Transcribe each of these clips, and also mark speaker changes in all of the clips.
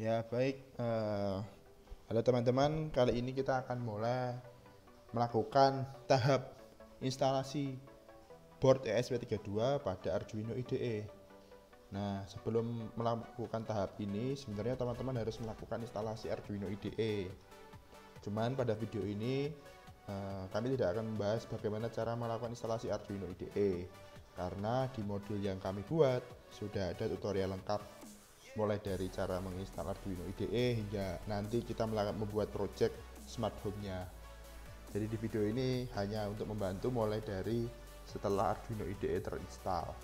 Speaker 1: Ya baik, halo teman-teman. Kali ini kita akan mulai melakukan tahap instalasi board ESP32 pada Arduino IDE. Nah, sebelum melakukan tahap ini, sebenarnya teman-teman harus melakukan instalasi Arduino IDE. Cuman pada video ini kami tidak akan membahas bagaimana cara melakukan instalasi Arduino IDE, karena di modul yang kami buat sudah ada tutorial lengkap, mulai dari cara menginstal Arduino IDE hingga nanti kita membuat project smart home-nya. Jadi di video ini hanya untuk membantu mulai dari setelah Arduino IDE terinstall.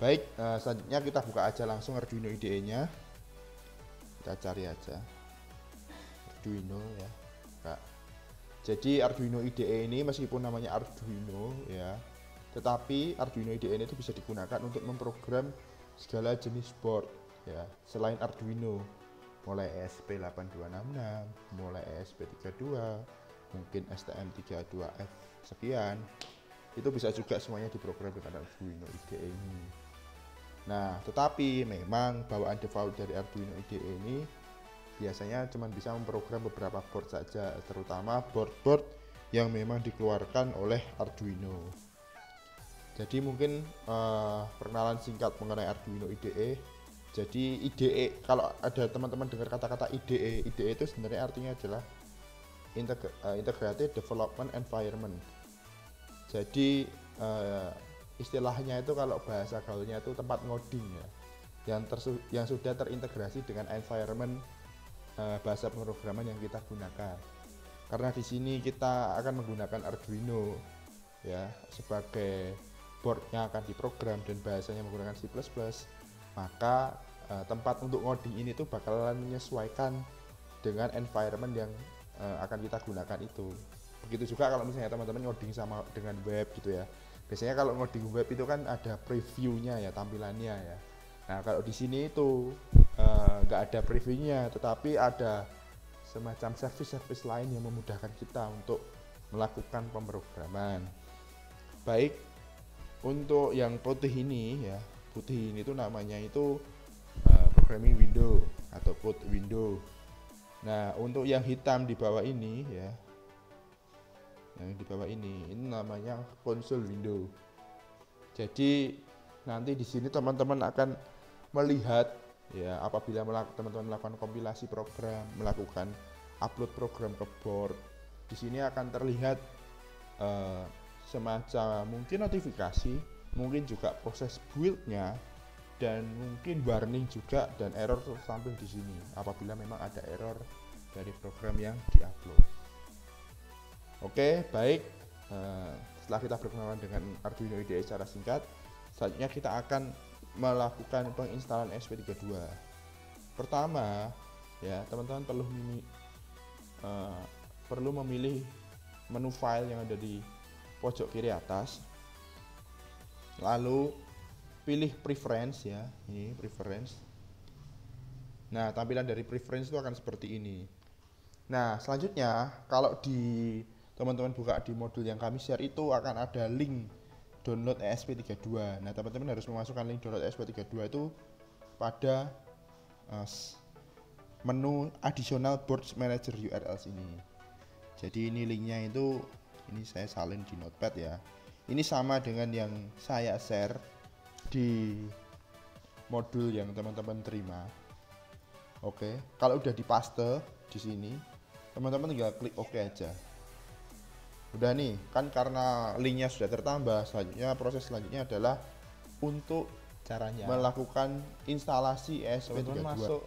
Speaker 1: Baik, selanjutnya kita buka aja langsung Arduino IDE-nya. Kita cari aja Arduino ya. Kak. Jadi Arduino IDE ini meskipun namanya Arduino ya, tetapi Arduino IDE ini itu bisa digunakan untuk memprogram segala jenis board ya, selain Arduino, mulai ESP8266, mulai ESP32, mungkin STM32F sekian, itu bisa juga semuanya diprogram dengan Arduino IDE ini. Nah, tetapi memang bawaan default dari Arduino IDE ini biasanya cuma bisa memprogram beberapa board saja, terutama board-board yang memang dikeluarkan oleh Arduino. Jadi mungkin perkenalan singkat mengenai Arduino IDE. Jadi IDE, kalau ada teman-teman dengar kata-kata IDE, IDE itu sebenarnya artinya adalah Integrated Development Environment. Jadi istilahnya itu kalau bahasa gaulnya itu tempat ngoding ya, yang sudah terintegrasi dengan environment bahasa pemrograman yang kita gunakan. Karena di sini kita akan menggunakan Arduino ya sebagai boardnya akan diprogram dan bahasanya menggunakan C++, maka tempat untuk ngoding ini tuh bakalan menyesuaikan dengan environment yang akan kita gunakan itu. Begitu juga kalau misalnya teman-teman ngoding sama dengan web gitu ya. Biasanya kalau ngoding web itu kan ada previewnya ya, tampilannya ya. Nah kalau di sini itu nggak ada previewnya, tetapi ada semacam service-service lain yang memudahkan kita untuk melakukan pemrograman. Baik, untuk yang putih ini ya, putih ini tuh namanya itu programming window atau code window. Nah, untuk yang hitam di bawah ini ya, yang di bawah ini namanya console window. Jadi nanti di sini teman-teman akan melihat ya, apabila teman-teman melakukan kompilasi program, melakukan upload program ke board, di sini akan terlihat semacam mungkin notifikasi, mungkin juga proses build-nya, dan mungkin warning juga, dan error tampil di sini apabila memang ada error dari program yang diupload. Oke, baik. Setelah kita berkenalan dengan Arduino IDE secara singkat, selanjutnya kita akan melakukan penginstalan ESP32. Pertama, ya teman-teman perlu memilih menu file yang ada di pojok kiri atas. Lalu pilih preference ya, ini preference. Nah, tampilan dari preference itu akan seperti ini. Nah, selanjutnya kalau di teman-teman buka di modul yang kami share itu akan ada link download ESP32. Nah, teman-teman harus memasukkan link download ESP32 itu pada menu additional board manager URL sini. Jadi ini linknya itu, ini saya salin di notepad ya. Ini sama dengan yang saya share di modul yang teman-teman terima. Oke, kalau udah dipaste di sini, teman-teman tinggal klik OK aja. Udah nih, kan karena linknya sudah tertambah, selanjutnya proses selanjutnya adalah untuk
Speaker 2: caranya
Speaker 1: melakukan instalasi ESP32.
Speaker 2: teman-teman masuk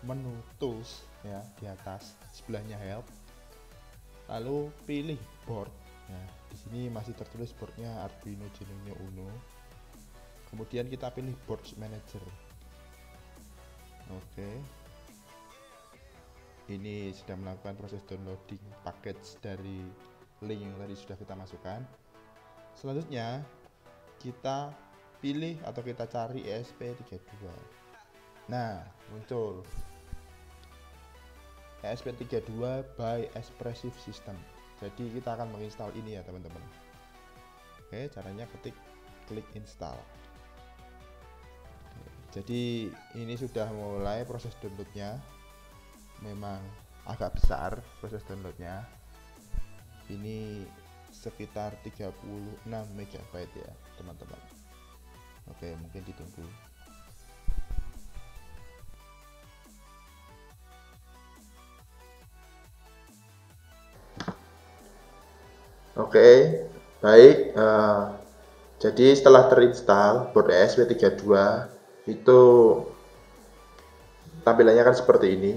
Speaker 2: menu tools ya, di atas sebelahnya help, lalu pilih board.
Speaker 1: Nah, di sini masih tertulis boardnya Arduino Genio Uno. Kemudian kita pilih board manager. Oke. Ini sudah melakukan proses downloading package dari link yang tadi sudah kita masukkan. Selanjutnya kita pilih atau kita cari ESP32. Nah, muncul ESP32 by Espressif System. Jadi kita akan menginstal ini ya teman-teman. Oke, caranya klik install. Jadi ini sudah mulai proses downloadnya. Memang agak besar proses downloadnya. Ini sekitar 36 MB ya teman-teman. Oke, mungkin ditunggu. Oke, baik. Jadi setelah terinstall board ESP32 itu tampilannya kan seperti ini.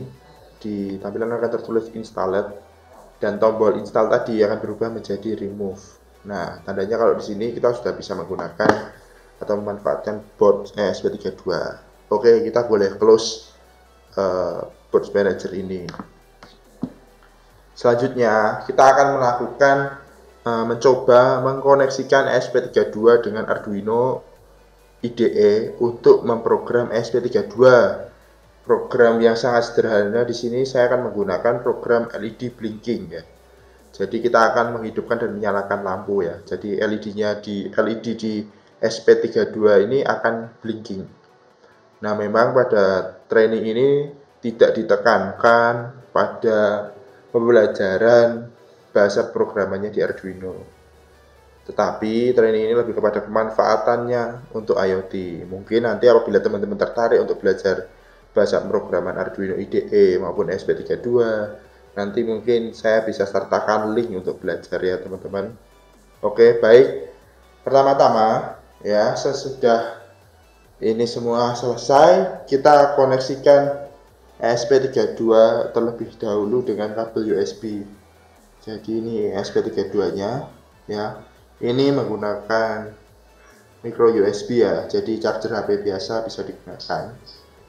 Speaker 1: Di tampilan akan tertulis installed dan tombol install tadi akan berubah menjadi remove. Nah, tandanya kalau di sini kita sudah bisa menggunakan atau memanfaatkan board ESP32. Oke, kita boleh close board manager ini. Selanjutnya kita akan melakukan mencoba mengkoneksikan ESP32 dengan Arduino IDE untuk memprogram ESP32. Program yang sangat sederhana di sini saya akan menggunakan program LED blinking ya. Jadi kita akan menghidupkan dan menyalakan lampu ya. Jadi LED di ESP32 ini akan blinking. Nah, memang pada training ini tidak ditekankan pada pembelajaran bahasa programannya di Arduino. Tetapi training ini lebih kepada pemanfaatannya untuk IoT. Mungkin nanti apabila teman-teman tertarik untuk belajar bahasa programan Arduino IDE maupun ESP32, nanti mungkin saya bisa sertakan link untuk belajar ya teman-teman. Oke, baik. Pertama-tama ya, sesudah ini semua selesai, kita koneksikan ESP32 terlebih dahulu dengan kabel USB. Jadi ini ESP32-nya ya. Ini menggunakan micro USB ya. Jadi charger HP biasa bisa digunakan.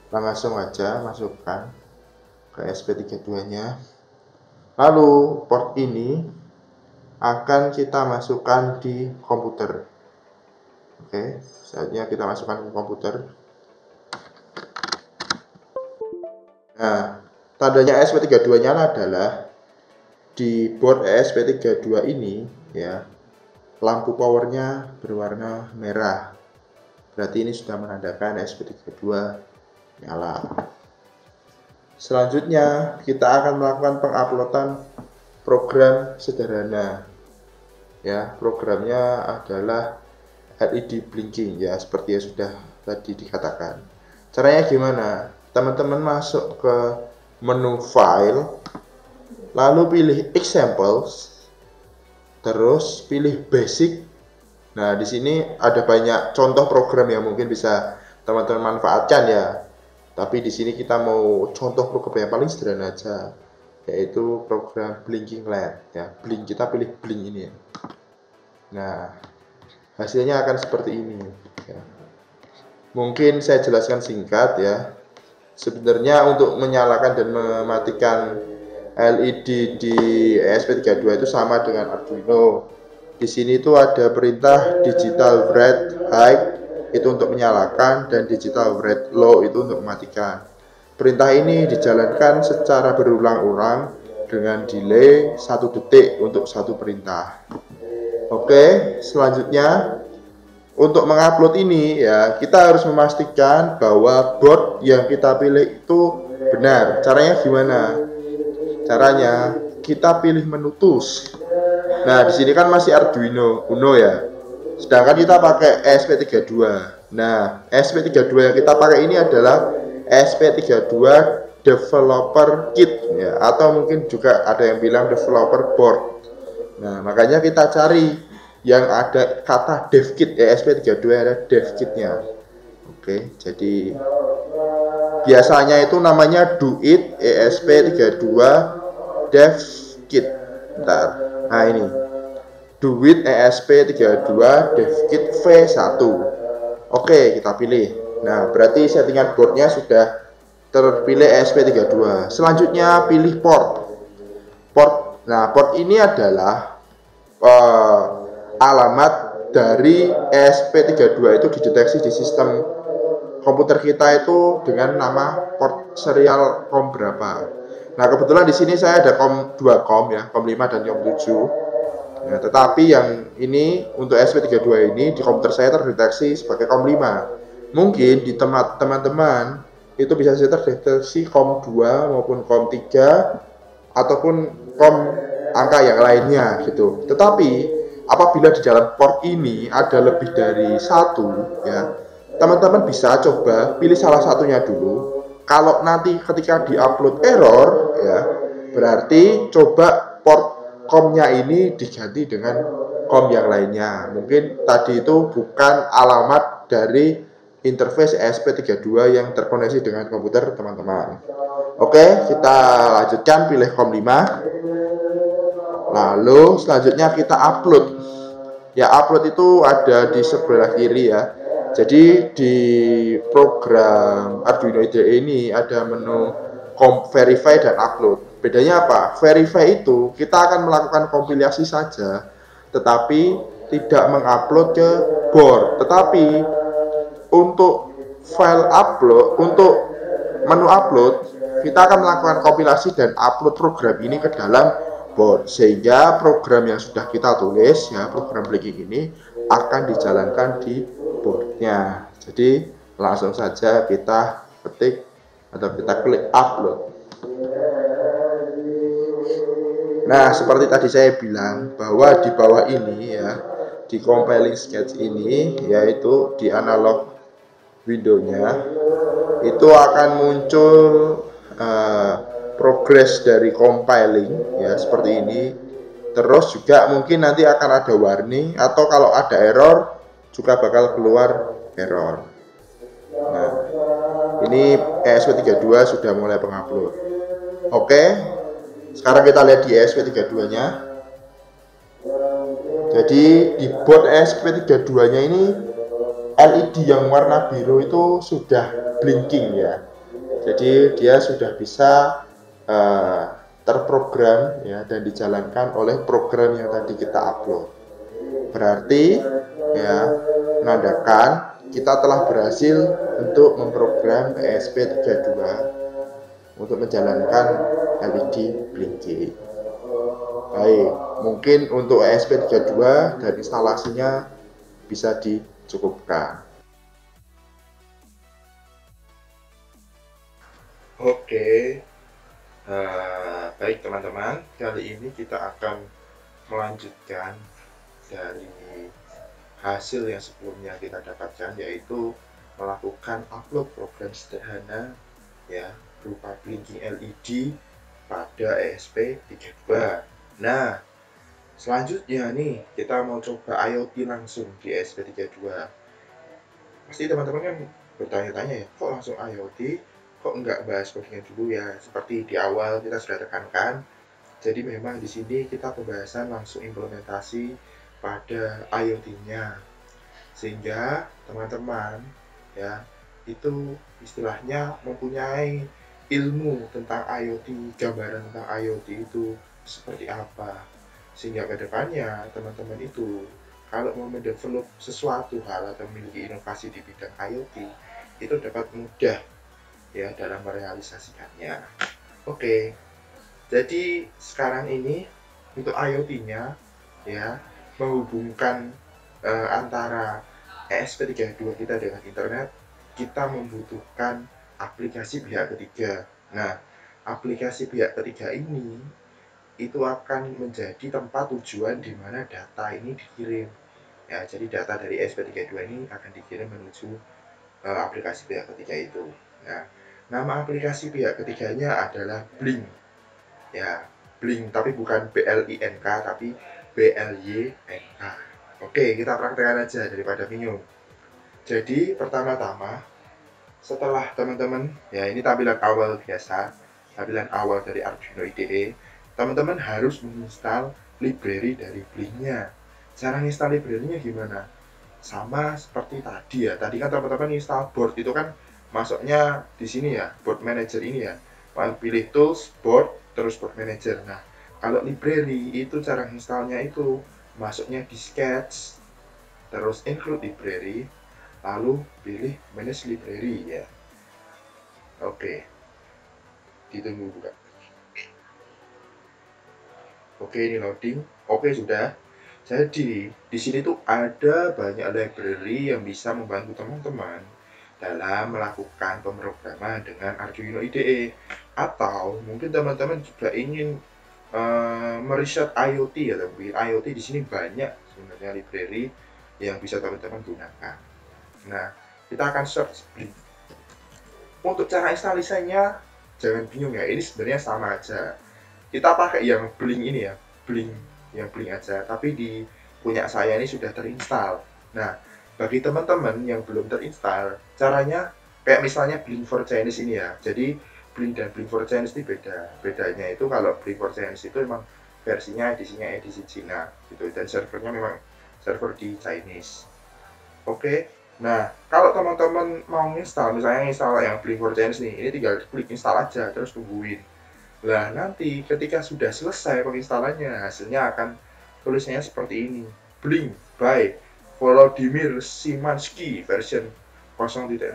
Speaker 1: Langsung aja masukkan ke ESP32-nya. Lalu port ini akan kita masukkan di komputer. Oke, saatnya kita masukkan ke komputer. Nah, tandanya ESP32-nya adalah di board ESP32 ini ya, lampu powernya berwarna merah. Berarti ini sudah menandakan ESP32 nyala. Selanjutnya kita akan melakukan penguploadan program sederhana. Ya, programnya adalah LED blinking ya, seperti yang sudah tadi dikatakan. Caranya gimana? Teman-teman masuk ke menu file, lalu pilih examples, terus pilih basic. Nah, di sini ada banyak contoh program yang mungkin bisa teman-teman manfaatkan ya. Tapi di sini kita mau contoh program yang paling sederhana aja, yaitu program blinking LED ya. Blink, kita pilih blink ini ya. Nah, hasilnya akan seperti ini ya. Mungkin saya jelaskan singkat ya. Sebenarnya untuk menyalakan dan mematikan LED di ESP32 itu sama dengan Arduino. Di sini itu ada perintah digital red high itu untuk menyalakan dan digital red low itu untuk mematikan. Perintah ini dijalankan secara berulang-ulang dengan delay 1 detik untuk satu perintah. Oke, selanjutnya untuk mengupload ini ya, kita harus memastikan bahwa board yang kita pilih itu benar. Caranya gimana? Caranya kita pilih menu tools. Nah, di sini kan masih Arduino Uno ya. Sedangkan kita pakai ESP32. Nah, ESP32 yang kita pakai ini adalah ESP32 Developer Kit ya, atau mungkin juga ada yang bilang Developer Board. Nah, makanya kita cari yang ada kata dev kit ya, ESP32 ada dev kitnya. Oke, jadi biasanya itu namanya do it ESP32 dev kit. Bentar. Nah, ini do it ESP32 dev kit V1. Oke, kita pilih. Nah, berarti settingan boardnya sudah terpilih ESP32. Selanjutnya pilih port. Nah, port ini adalah alamat dari ESP32 itu dideteksi di sistem komputer kita itu dengan nama port serial COM berapa. Nah, kebetulan di sini saya ada COM 2 COM ya, COM 5 dan COM 7. Nah, tetapi yang ini untuk ESP32 ini di komputer saya terdeteksi sebagai COM 5. Mungkin di tempat teman-teman itu bisa terdeteksi COM 2 maupun COM 3 ataupun COM angka yang lainnya gitu. Tetapi apabila di dalam port ini ada lebih dari satu, ya, teman-teman bisa coba pilih salah satunya dulu. Kalau nanti ketika diupload error, ya, berarti coba port COM-nya ini diganti dengan COM yang lainnya. Mungkin tadi itu bukan alamat dari interface ESP32 yang terkoneksi dengan komputer teman-teman. Oke, kita lanjutkan, pilih COM 5. Lalu selanjutnya kita upload. Ya, upload itu ada di sebelah kiri ya. Jadi di program Arduino IDE ini ada menu verify dan upload. Bedanya apa? Verify itu kita akan melakukan kompilasi saja, tetapi tidak mengupload ke board. Tetapi untuk file upload, untuk menu upload, kita akan melakukan kompilasi dan upload program ini ke dalam board, sehingga program yang sudah kita tulis, ya, program blinking ini akan dijalankan di boardnya. Jadi langsung saja kita ketik atau kita klik upload. Nah, seperti tadi saya bilang bahwa di bawah ini, ya, di compiling sketch ini, yaitu di analog windownya, itu akan muncul progress dari compiling, ya, seperti ini. Terus juga mungkin nanti akan ada warning, atau kalau ada error juga bakal keluar error. Nah, ini ESP32 sudah mulai pengupload. Oke, sekarang kita lihat di ESP32 nya. Jadi di board ESP32 nya ini LED yang warna biru itu sudah blinking, ya. Jadi dia sudah bisa terprogram, ya, dan dijalankan oleh program yang tadi kita upload. Berarti, ya, menandakan kita telah berhasil untuk memprogram ESP32 untuk menjalankan LED blinking. Baik, mungkin untuk ESP32 dan instalasinya bisa dicukupkan. Oke, baik teman-teman, kali ini kita akan melanjutkan dari hasil yang sebelumnya kita dapatkan, yaitu melakukan upload program sederhana, ya, berupa blinking LED pada ESP32. Nah, selanjutnya nih kita mau coba IoT langsung di ESP32. Pasti teman-teman kan bertanya-tanya, ya, kok langsung IoT, kok enggak bahas codingnya dulu, ya? Seperti di awal kita sudah tekankan, jadi memang di sini kita pembahasan langsung implementasi pada IoT-nya, sehingga teman-teman, ya, itu istilahnya mempunyai ilmu tentang IoT, gambaran tentang IoT itu seperti apa, sehingga kedepannya teman-teman itu kalau mau mendevelop sesuatu hal atau memiliki inovasi di bidang IoT itu dapat mudah, ya, dalam merealisasikannya. Oke, jadi sekarang ini untuk IoT-nya, ya, menghubungkan antara ESP32 kita dengan internet, kita membutuhkan aplikasi pihak ketiga. Nah, aplikasi pihak ketiga ini itu akan menjadi tempat tujuan di mana data ini dikirim. Ya, jadi data dari ESP32 ini akan dikirim menuju aplikasi pihak ketiga itu. Nah, nama aplikasi pihak ketiganya adalah Blink. Ya, Blink, tapi bukan BLINK, tapi BLYNK. Oke, kita praktekkan aja daripada bingung. Jadi pertama-tama, setelah teman-teman, ya, ini tampilan awal biasa, tampilan awal dari Arduino IDE, teman-teman harus menginstal library dari Blink-nya. Cara install library-nya gimana? Sama seperti tadi, ya. Tadi kan teman-teman install board itu kan masuknya di sini, ya, board manager ini, ya. Pilih tools, board, terus board manager. Nah, kalau library itu cara installnya itu masuknya di sketch, terus include library, lalu pilih manage library, ya. Oke, ditunggu buka. Oke, ini loading. Oke, sudah. Jadi di sini tuh ada banyak library yang bisa membantu teman-teman dalam melakukan pemrograman dengan Arduino IDE. Atau mungkin teman-teman juga ingin meriset IoT ya, tapi IoT di sini banyak sebenarnya library yang bisa teman-teman gunakan. Nah, kita akan search Blink. Untuk cara instalasinya jangan bingung ya, ini sebenarnya sama aja. Kita pakai yang Blink ini ya, Blink yang Blink aja, tapi di punya saya ini sudah terinstall. Nah, bagi teman-teman yang belum terinstall, caranya kayak misalnya Blink for Chinese ini ya. Jadi Blink dan Blink for Chinese ini beda. Bedanya itu kalau Blink for Chinese itu memang versinya edisinya edisi Cina gitu, dan servernya memang server di Chinese. Oke. Nah, kalau teman-teman mau install, misalnya install yang Blink for Chinese nih, ini tinggal klik install aja terus tungguin. Nah, nanti ketika sudah selesai penginstalannya, hasilnya akan tulisnya seperti ini. Blink by Volodymyr Szymanski version 0.6.1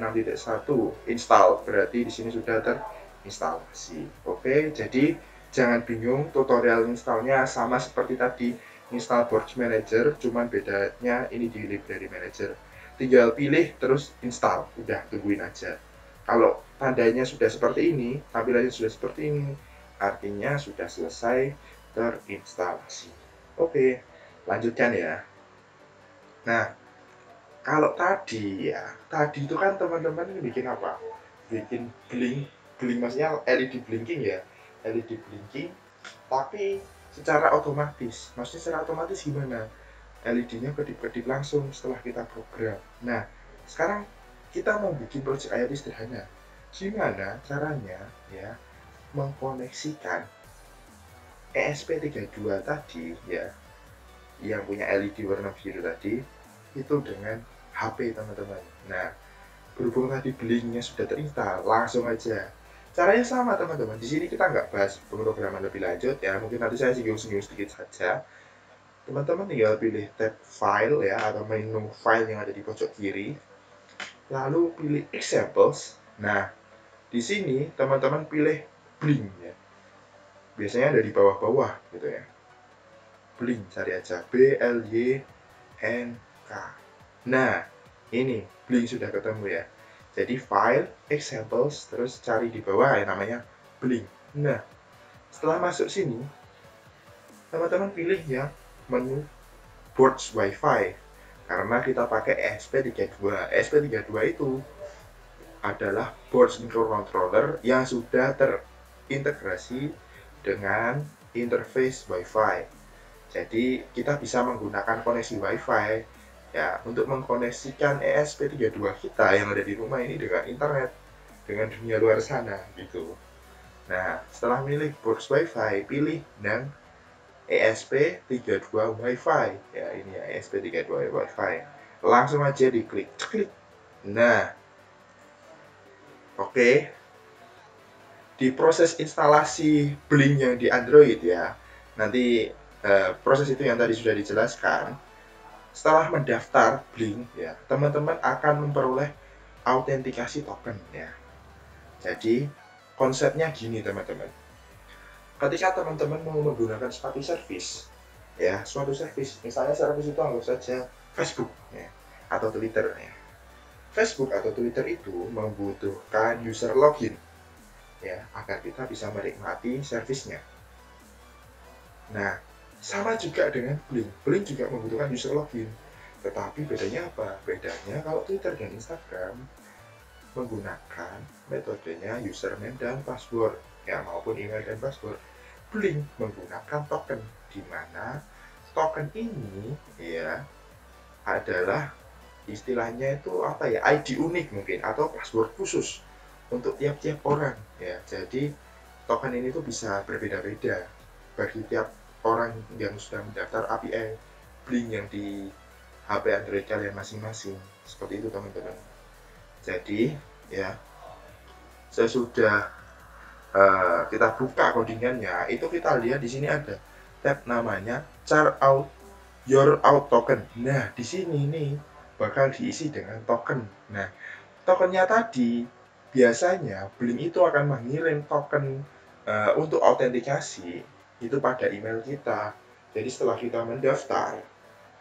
Speaker 1: install. Berarti di sini sudah terinstalasi. Oke, jadi jangan bingung, tutorial installnya sama seperti tadi, install Board Manager, cuman bedanya ini di Library Manager. Tinggal pilih terus install, udah tungguin aja. Kalau tandanya sudah seperti ini, tampilannya sudah seperti ini, artinya sudah selesai terinstalasi. Oke, lanjutkan ya. Nah, kalau tadi ya, tadi itu kan teman-teman ini bikin apa? Bikin blink maksudnya LED blinking ya, LED blinking, tapi secara otomatis. Maksudnya secara otomatis gimana? LED-nya kedip-kedip langsung setelah kita program. Nah, sekarang kita mau bikin project IoT sederhana. Gimana caranya ya mengkoneksikan ESP32 tadi ya, yang punya LED warna biru tadi itu dengan HP teman-teman. Nah, berhubung tadi blinknya sudah terinstall, langsung aja. Caranya sama teman-teman. Di sini kita nggak bahas pemrograman lebih lanjut ya. Mungkin nanti saya singgung-singgung sedikit saja. Teman-teman tinggal pilih tab file ya, atau menu file yang ada di pojok kiri. Lalu pilih examples. Nah, di sini teman-teman pilih Blink ya. Biasanya ada di bawah-bawah gitu ya. Blink, cari aja BLYNK. Nah, ini Blink sudah ketemu ya. Jadi file examples, terus cari di bawah yang namanya Blink. Nah, setelah masuk sini, teman-teman pilih yang menu Boards Wi-Fi, karena kita pakai ESP32. ESP32 itu adalah board microcontroller yang sudah terintegrasi dengan interface Wi-Fi. Jadi kita bisa menggunakan koneksi Wi-Fi ya untuk mengkoneksikan ESP32 kita yang ada di rumah ini dengan internet, dengan dunia luar sana gitu. Nah, setelah milih board Wi-Fi, pilih yang ESP32 Wi-Fi ya, ini ya ESP32 Wi-Fi. Langsung aja diklik, klik. Nah, oke. Di proses instalasi Blink yang di Android ya, nanti proses itu yang tadi sudah dijelaskan. Setelah mendaftar Blink ya, teman-teman akan memperoleh autentikasi token ya. Jadi konsepnya gini teman-teman. Ketika teman-teman mau menggunakan suatu service ya, suatu service, misalnya service itu anggap saja Facebook ya, atau Twitter ya. Facebook atau Twitter itu membutuhkan user login ya, agar kita bisa menikmati servisnya. Nah, sama juga dengan Blink. Blink juga membutuhkan user login. Tetapi bedanya apa? Bedanya kalau Twitter dan Instagram menggunakan metodenya username dan password ya, maupun email dan password. Blink menggunakan token, di mana token ini ya adalah istilahnya itu apa ya, ID unik mungkin, atau password khusus untuk tiap-tiap orang ya. Jadi token ini tuh bisa berbeda-beda bagi tiap orang yang sudah mendaftar API Blink yang di HP Android kalian masing-masing. Seperti itu teman-teman. Jadi ya, sesudah kita buka codingannya, itu kita lihat di sini ada tab namanya chart out your out token. Nah, di sini nih bakal diisi dengan token. Nah, tokennya tadi biasanya Blink itu akan mengirim token untuk autentikasi itu pada email kita. Jadi setelah kita mendaftar,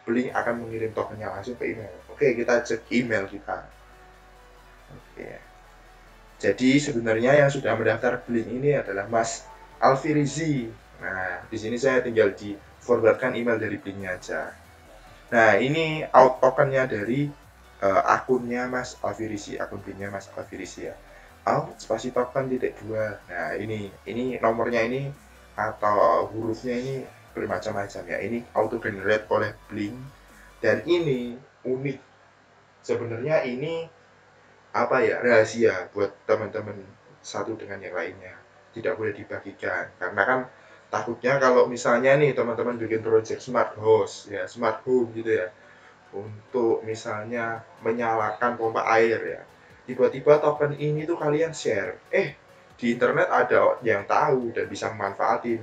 Speaker 1: Blink akan mengirim tokennya langsung ke email. Oke, kita cek email kita. Ya. Jadi sebenarnya yang sudah mendaftar Blink ini adalah Mas Alfirizi. Nah, di sini saya tinggal di forwardkan email dari Blinknya aja. Nah, ini out tokennya dari akunnya Mas Alfirizi, akun Blinknya Mas Alfirizi ya. Out spasi token titik 2. Nah, ini nomornya ini atau hurufnya ini bermacam-macam ya. Ini auto generate oleh Blink dan ini unik. Sebenarnya ini apa ya, rahasia buat teman-teman satu dengan yang lainnya, tidak boleh dibagikan karena kan takutnya kalau misalnya nih teman-teman bikin project smart house ya, smart home gitu ya, untuk misalnya menyalakan pompa air ya, tiba-tiba token ini tuh kalian share, di internet ada yang tahu dan bisa memanfaatin.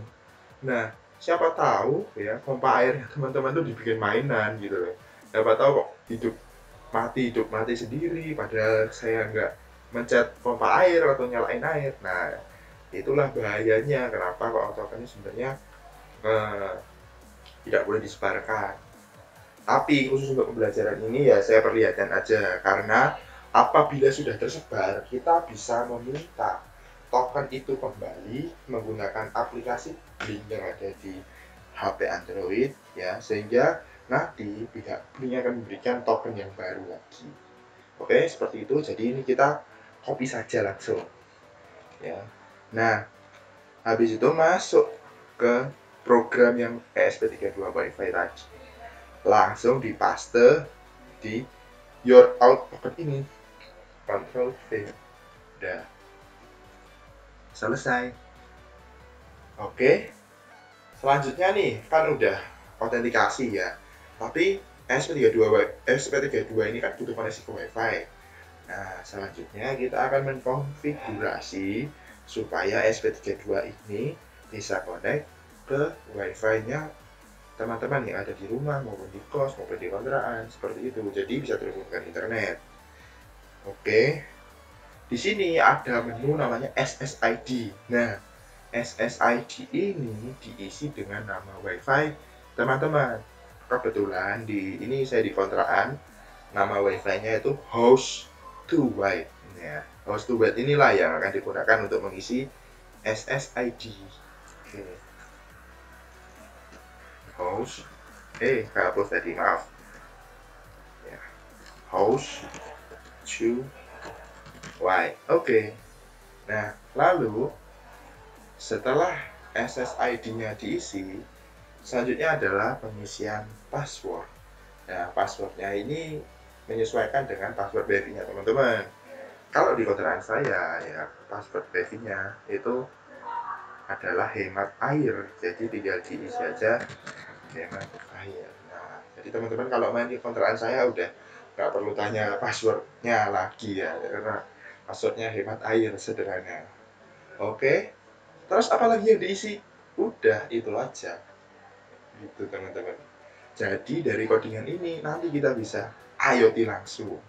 Speaker 1: Nah, siapa tahu ya pompa airnya teman-teman tuh dibikin mainan gitu loh, siapa tahu kok hidup mati sendiri padahal saya nggak mencet pompa air atau nyalain air. Nah, itulah bahayanya kenapa kok token ini sebenarnya eh, tidak boleh disebarkan. Tapi khusus untuk pembelajaran ini ya saya perlihatkan aja karena apabila sudah tersebar kita bisa meminta token itu kembali menggunakan aplikasi Blink yang ada di HP Android ya, sehingga nanti pihak Blink akan memberikan token yang baru lagi. Oke, seperti itu. Jadi ini kita copy saja langsung ya. Nah, habis itu masuk ke program yang ESP32 WiFi tadi, langsung dipaste di your out token ini, Ctrl V. Udah selesai. Oke, selanjutnya nih kan udah autentikasi ya, tapi ESP32 ini kan butuh koneksi ke WiFi. Nah, selanjutnya kita akan mengkonfigurasi supaya ESP32 ini bisa connect ke WiFi-nya teman-teman yang ada di rumah maupun di kos maupun di kontrakan seperti itu. Jadi bisa terhubung dengan internet. Oke. Di sini ada menu namanya SSID. Nah, SSID ini diisi dengan nama WiFi teman-teman. Kebetulan ini saya di kontrakan, nama WiFi-nya itu host to byte ya. Host to byte inilah yang akan digunakan untuk mengisi SSID. Oke. Host hapus tadi, maaf ya. Host to byte. Oke. Nah, lalu setelah SSID-nya diisi, selanjutnya adalah pengisian password. Nah, passwordnya ini menyesuaikan dengan password wifi-nya teman-teman. Kalau di kontrakan saya ya, password wifi-nya itu adalah hemat air, jadi tinggal diisi aja hemat air. Nah, jadi teman-teman kalau main di kontrakan saya udah nggak perlu tanya passwordnya lagi ya, karena passwordnya hemat air, sederhana. Oke, terus apalagi yang diisi? Udah itu aja, gitu teman-teman. Jadi dari codingan ini nanti kita bisa IoT langsung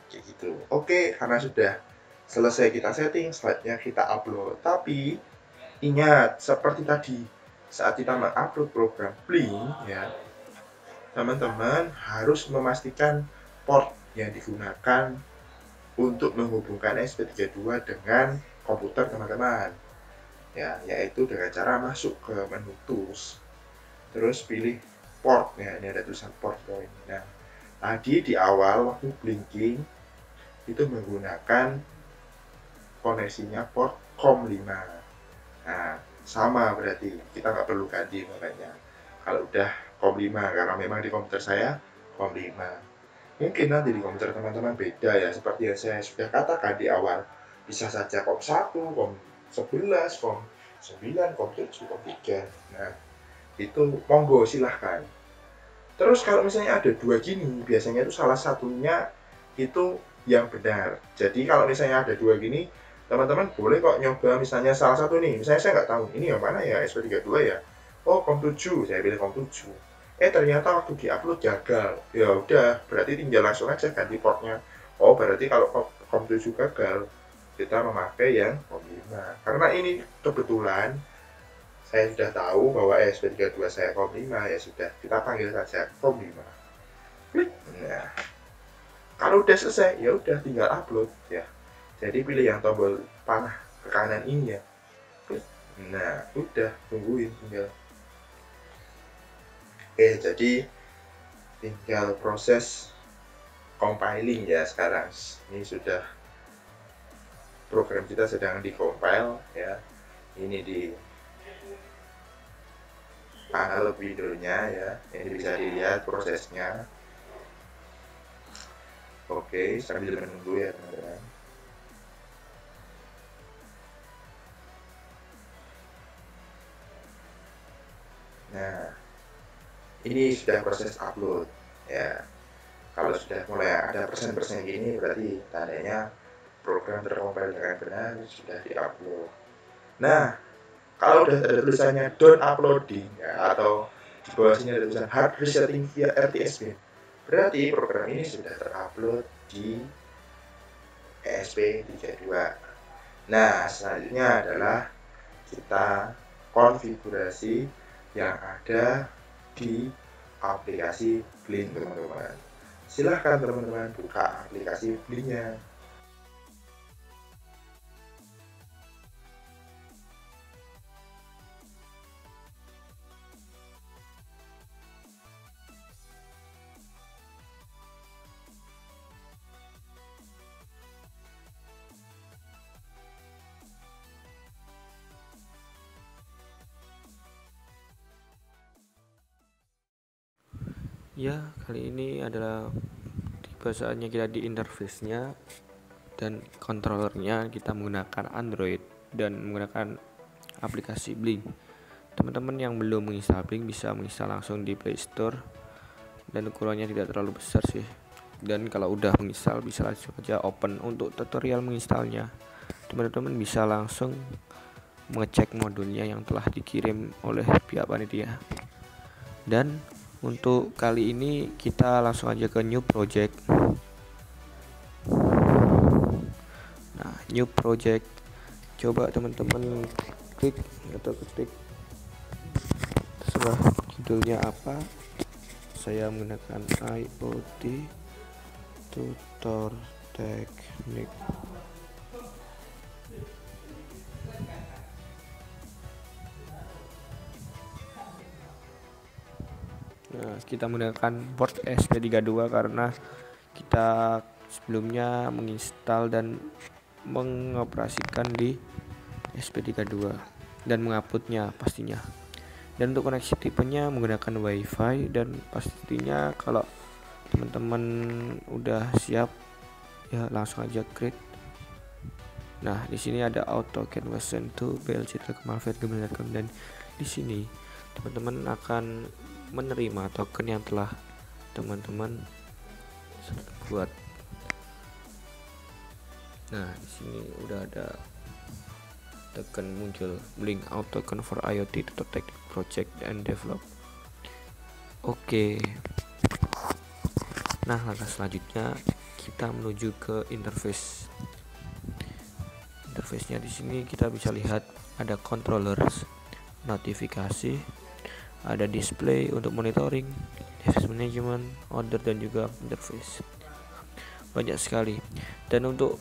Speaker 1: kayak gitu. Oke, karena sudah selesai kita setting, slide-nya kita upload. Tapi ingat, seperti tadi saat kita mengupload program Blink ya, teman-teman harus memastikan port yang digunakan untuk menghubungkan ESP32 dengan komputer teman-teman ya, yaitu dengan cara masuk ke menu tools, terus pilih port ya, ini ada tulisan port point. Nah, tadi di awal waktu blinking itu menggunakan koneksinya port COM5. Nah, sama berarti kita nggak perlu ganti makanya kalau udah COM5, karena memang di komputer saya COM5. Mungkin nanti di komputer teman-teman beda ya, seperti yang saya sudah katakan di awal, bisa saja COM1, COM11, COM9, COM7, COM3. Nah, itu monggo silahkan. Terus kalau misalnya ada dua gini, biasanya itu salah satunya itu yang benar. Jadi kalau misalnya ada dua gini, teman-teman boleh kok nyoba misalnya salah satu nih. Misalnya saya nggak tahu ini yang mana ya, SP32 ya. Oh, COM7, saya pilih COM7. Ternyata waktu diupload gagal. Ya udah, berarti tinggal langsung aja ganti portnya. Oh, berarti kalau COM7 gagal, kita memakai yang COM5. Karena ini kebetulan saya sudah tahu bahwa ESP32 saya COM5, ya sudah, kita panggil saja COM5. Klik. Nah, kalau udah selesai ya udah tinggal upload ya. Jadi pilih yang tombol panah ke kanan ini ya. Nah, udah tungguin tinggal. Oke, jadi tinggal proses compiling ya sekarang. Ini sudah program kita sedang di-compile ya. Ini di panel windownya ya. Ini bisa dilihat prosesnya. Oke, sambil menunggu ya teman-teman. Nah, ini sudah proses upload ya. Kalau sudah mulai ada persen-persen gini berarti tandanya program terkompil dengan benar, sudah diupload. Nah, kalau udah ada tulisannya don't uploading ya, atau di bawah sini ada tulisan hard resetting via RTSP, berarti program ini sudah terupload di ESP32. Nah, selanjutnya adalah kita konfigurasi yang ada di aplikasi Blink teman-teman. Silahkan teman-teman buka aplikasi Blinknya.
Speaker 3: Ya, kali ini adalah tiba saatnya kita di interface-nya dan controllernya kita menggunakan Android dan menggunakan aplikasi Blink. Teman-teman yang belum menginstal Blink bisa menginstal langsung di Play Store dan ukurannya tidak terlalu besar sih. Dan kalau udah menginstal bisa langsung aja open. Untuk tutorial menginstalnya, teman-teman bisa langsung mengecek modulnya yang telah dikirim oleh pihak panitia. Dan untuk kali ini kita langsung aja ke new project. Nah, new project, coba teman-teman klik atau ketik terserah judulnya apa. Saya menggunakan IoT tutor teknik. Nah, kita menggunakan port ESP32 karena kita sebelumnya menginstal dan mengoperasikan di ESP32 dan menguploadnya pastinya. Dan untuk koneksi tipenya menggunakan WiFi, dan pastinya kalau teman-teman udah siap ya langsung aja create. Nah, di sini ada auto conversion to BLC Telkom dan di sini teman-teman akan menerima token yang telah teman-teman buat. Nah, di sini udah ada token muncul Blink Auto Convert IoT Tutor Teknik Project and Develop. Oke. Nah, langkah selanjutnya kita menuju ke interface. Interface-nya di sini kita bisa lihat ada controllers, notifikasi, ada display untuk monitoring, device management, order, dan juga interface. Banyak sekali. Dan untuk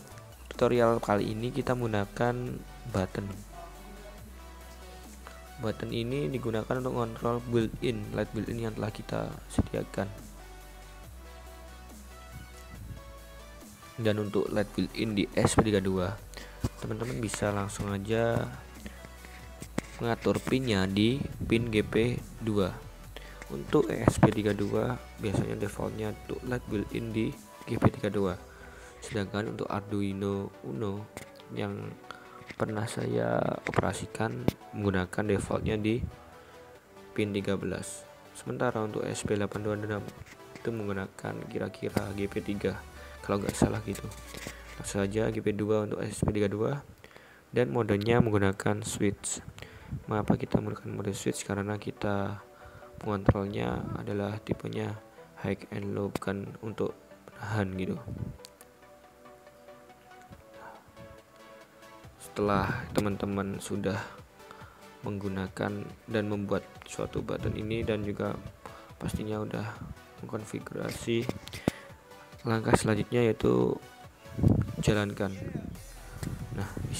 Speaker 3: tutorial kali ini kita menggunakan button. Button ini digunakan untuk kontrol built-in, light built-in yang telah kita sediakan. Dan untuk light built-in di ESP32, teman-teman bisa langsung aja mengatur pinnya di pin GP2. Untuk ESP32 biasanya defaultnya untuk light built-in di GP32, sedangkan untuk Arduino Uno yang pernah saya operasikan menggunakan defaultnya di pin 13. Sementara untuk ESP826 itu menggunakan kira-kira GP3 kalau nggak salah gitu. Langsung saja GP2 untuk ESP32, dan modenya menggunakan switch. Mengapa kita menggunakan mode switch? Karena kita mengontrolnya adalah tipenya high and low, bukan untuk penahan gitu. Setelah teman-teman sudah menggunakan dan membuat suatu button ini dan juga pastinya udah mengkonfigurasi, langkah selanjutnya yaitu jalankan.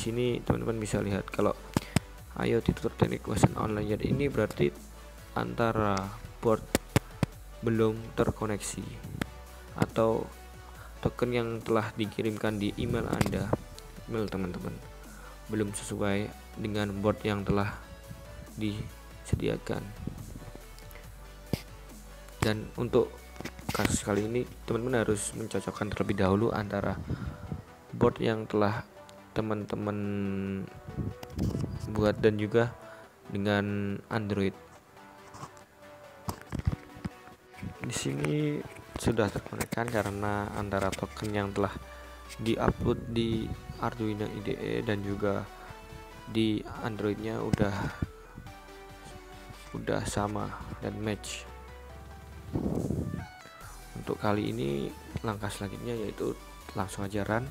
Speaker 3: sini teman-teman bisa lihat kalau IoT tutor teknik website online, jadi ini berarti antara board belum terkoneksi atau token yang telah dikirimkan di email Anda, email teman-teman, belum sesuai dengan board yang telah disediakan. Dan untuk kasus kali ini teman-teman harus mencocokkan terlebih dahulu antara board yang telah teman-teman buat dan juga dengan Android. Di sini sudah terkonekkan karena antara token yang telah diupload di Arduino IDE dan juga di Androidnya udah sama dan match. Untuk kali ini langkah selanjutnya yaitu langsung aja run.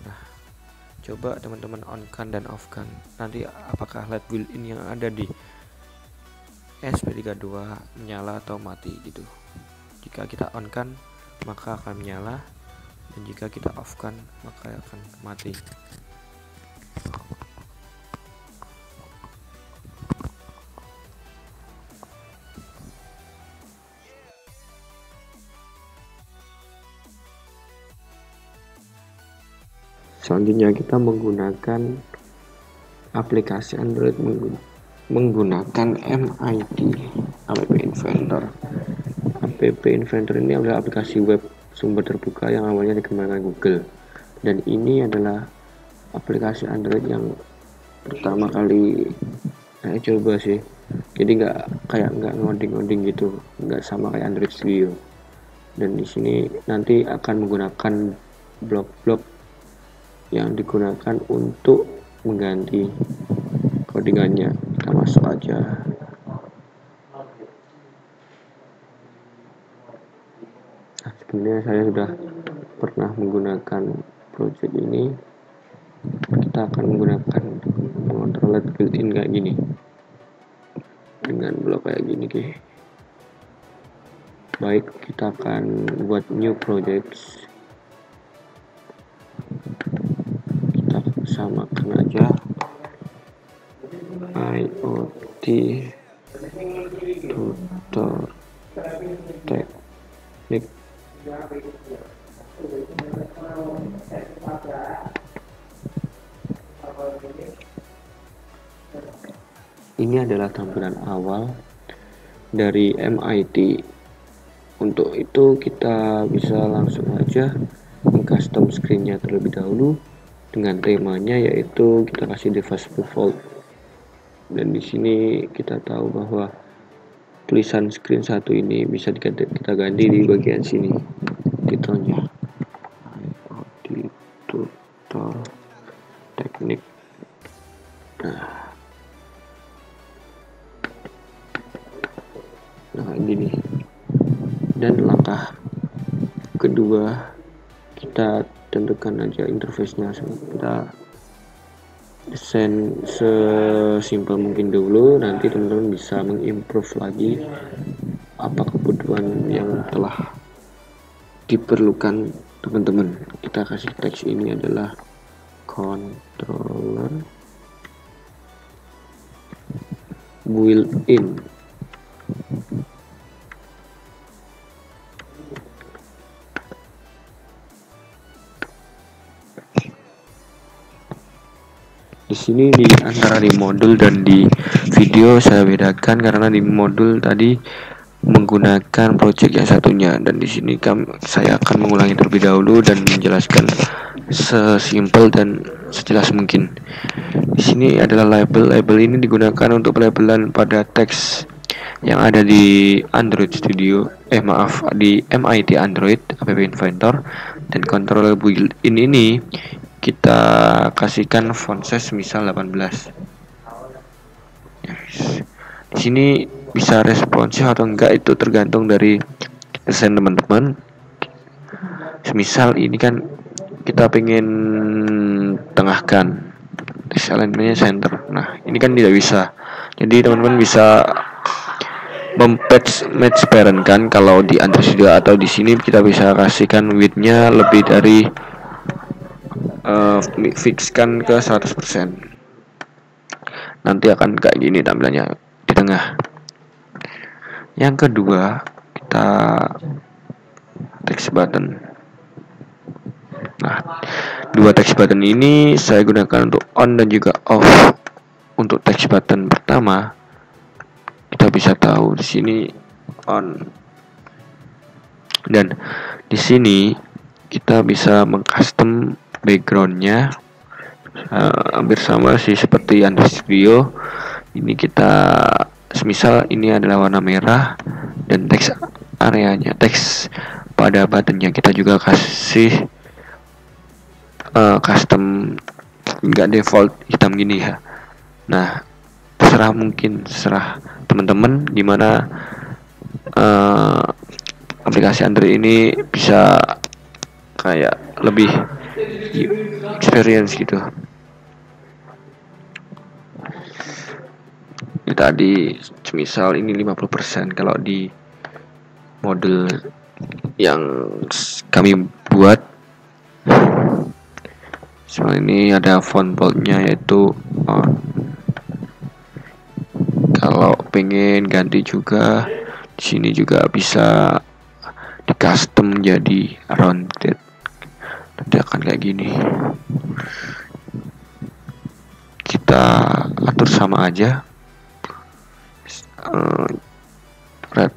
Speaker 3: Nah, coba teman-teman on kan dan off kan, nanti apakah LED built-in yang ada di ESP32 menyala atau mati gitu. Jika kita on kan maka akan menyala, dan jika kita off kan maka akan mati. Selanjutnya kita menggunakan aplikasi Android menggunakan MIT App Inventor. App Inventor ini adalah aplikasi web sumber terbuka yang awalnya dikembangkan Google, dan ini adalah aplikasi Android yang pertama kali saya coba sih. Jadi nggak ngoding gitu, nggak sama kayak Android Studio. Dan di sini nanti akan menggunakan blok-blok yang digunakan untuk mengganti codingannya. Kita masuk aja. Nah, sebenarnya saya sudah pernah menggunakan project ini. Kita akan menggunakan mengontrol LED built-in kayak gini, dengan blok kayak gini guys. Baik, kita akan buat new projects. Samakan aja IoT tutor teknik. Ini adalah tampilan awal dari MIT. Untuk itu kita bisa langsung aja mengcustom screen-nya terlebih dahulu dengan temanya, yaitu kita kasih device default. Dan di sini kita tahu bahwa tulisan screen satu ini bisa kita ganti di bagian sini titelnya, IoT tutor teknik. Nah gini. Dan langkah kedua, kita tentukan aja interface-nya. Kita desain sesimpel mungkin dulu, nanti teman-teman bisa mengimprove lagi apa kebutuhan yang telah diperlukan teman-teman. Kita kasih teks ini adalah controller built-in. Di sini di antara di modul dan di video saya bedakan karena di modul tadi menggunakan project yang satunya, dan di sini saya akan mengulangi terlebih dahulu dan menjelaskan sesimpel dan sejelas mungkin. Di sini adalah label. Label ini digunakan untuk pelabelan pada teks yang ada di Android Studio, di MIT Android App Inventor, dan controller built-in ini kita kasihkan font size misal 18. Di sini bisa responsif atau enggak itu tergantung dari desain teman-teman. Misal ini kan kita pengen tengahkan, alignmentnya center. Nah ini kan tidak bisa, jadi teman-teman bisa match parent kan. Kalau di Android Studio atau di sini kita bisa kasihkan width-nya lebih dari fixkan ke 100%. Nanti akan kayak gini tampilannya di tengah. Yang kedua, kita text button. Nah, dua text button ini saya gunakan untuk on dan juga off. Untuk text button pertama, kita bisa tahu di sini on, dan di sini kita bisa mengcustom backgroundnya. Hampir sama sih seperti Android Studio. Ini kita semisal ini adalah warna merah, dan teks areanya, teks pada buttonnya kita juga kasih custom, nggak default hitam gini ya. Nah, terserah teman-teman gimana aplikasi Android ini bisa kayak lebih experience gitu. Ini tadi misal ini 50% kalau di model yang kami buat. Soal ini ada font boldnya yaitu on. Kalau pengen ganti juga di sini juga bisa di custom jadi rounded. Nanti akan kayak gini. Kita atur sama aja. Red.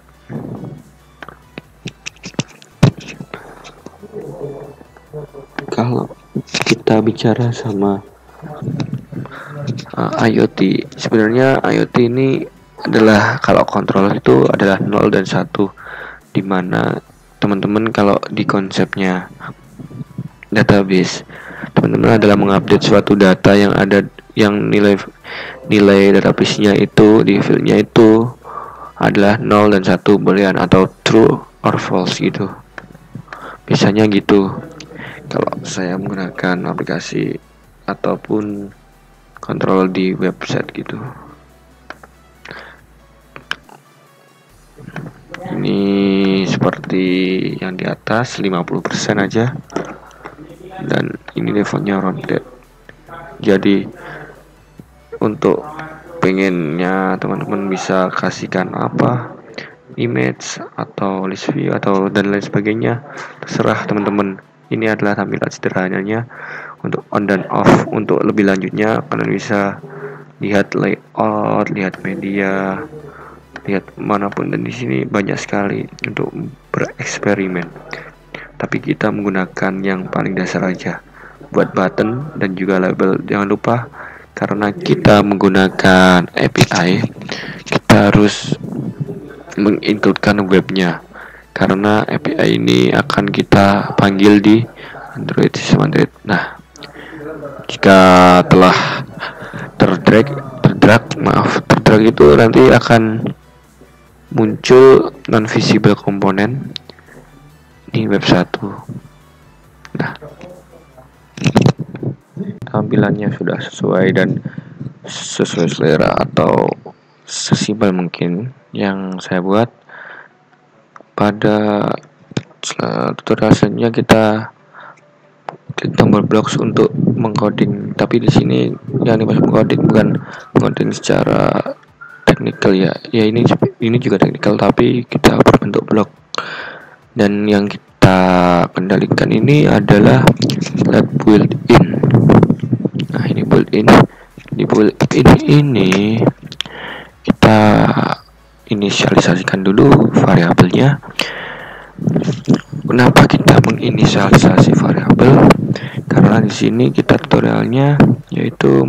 Speaker 3: Kalau kita bicara sama IoT, sebenarnya IoT ini adalah kalau kontrol itu adalah 0 dan 1, dimana teman-teman kalau di konsepnya database, teman-teman adalah mengupdate suatu data yang ada, yang nilai database-nya itu di fieldnya itu adalah 0 dan 1 boolean atau true or false gitu. Biasanya gitu kalau saya menggunakan aplikasi ataupun kontrol di website gitu. Ini seperti yang di atas 50% aja, dan ini levelnya rounded. Jadi untuk pengennya teman-teman bisa kasihkan apa, image atau list view atau dan lain sebagainya, terserah teman-teman. Ini adalah tampilan sederhananya untuk on dan off. Untuk lebih lanjutnya kalian bisa lihat layout, lihat media, lihat manapun, dan di sini banyak sekali untuk bereksperimen. Tapi kita menggunakan yang paling dasar aja buat button dan juga label. Jangan lupa, karena kita menggunakan API, kita harus mengincludekan webnya, karena API ini akan kita panggil di Android, sistem Android. Nah, jika telah terdrag itu nanti akan muncul non visible komponen di web 1. Nah, tampilannya sudah sesuai dan sesuai selera atau sesimpel mungkin yang saya buat. Pada tutorial selanjutnya kita klik tombol blocks untuk mengcoding, tapi di sini yang dimaksud mengcoding bukan mengcoding secara teknikal ya ini juga teknikal, tapi kita berbentuk blok. Dan yang kita kendalikan ini adalah built-in. Nah, ini built-in. Di built-in ini kita inisialisasikan dulu variabelnya. Kenapa kita menginisialisasi variabel? Karena di sini kita tutorialnya yaitu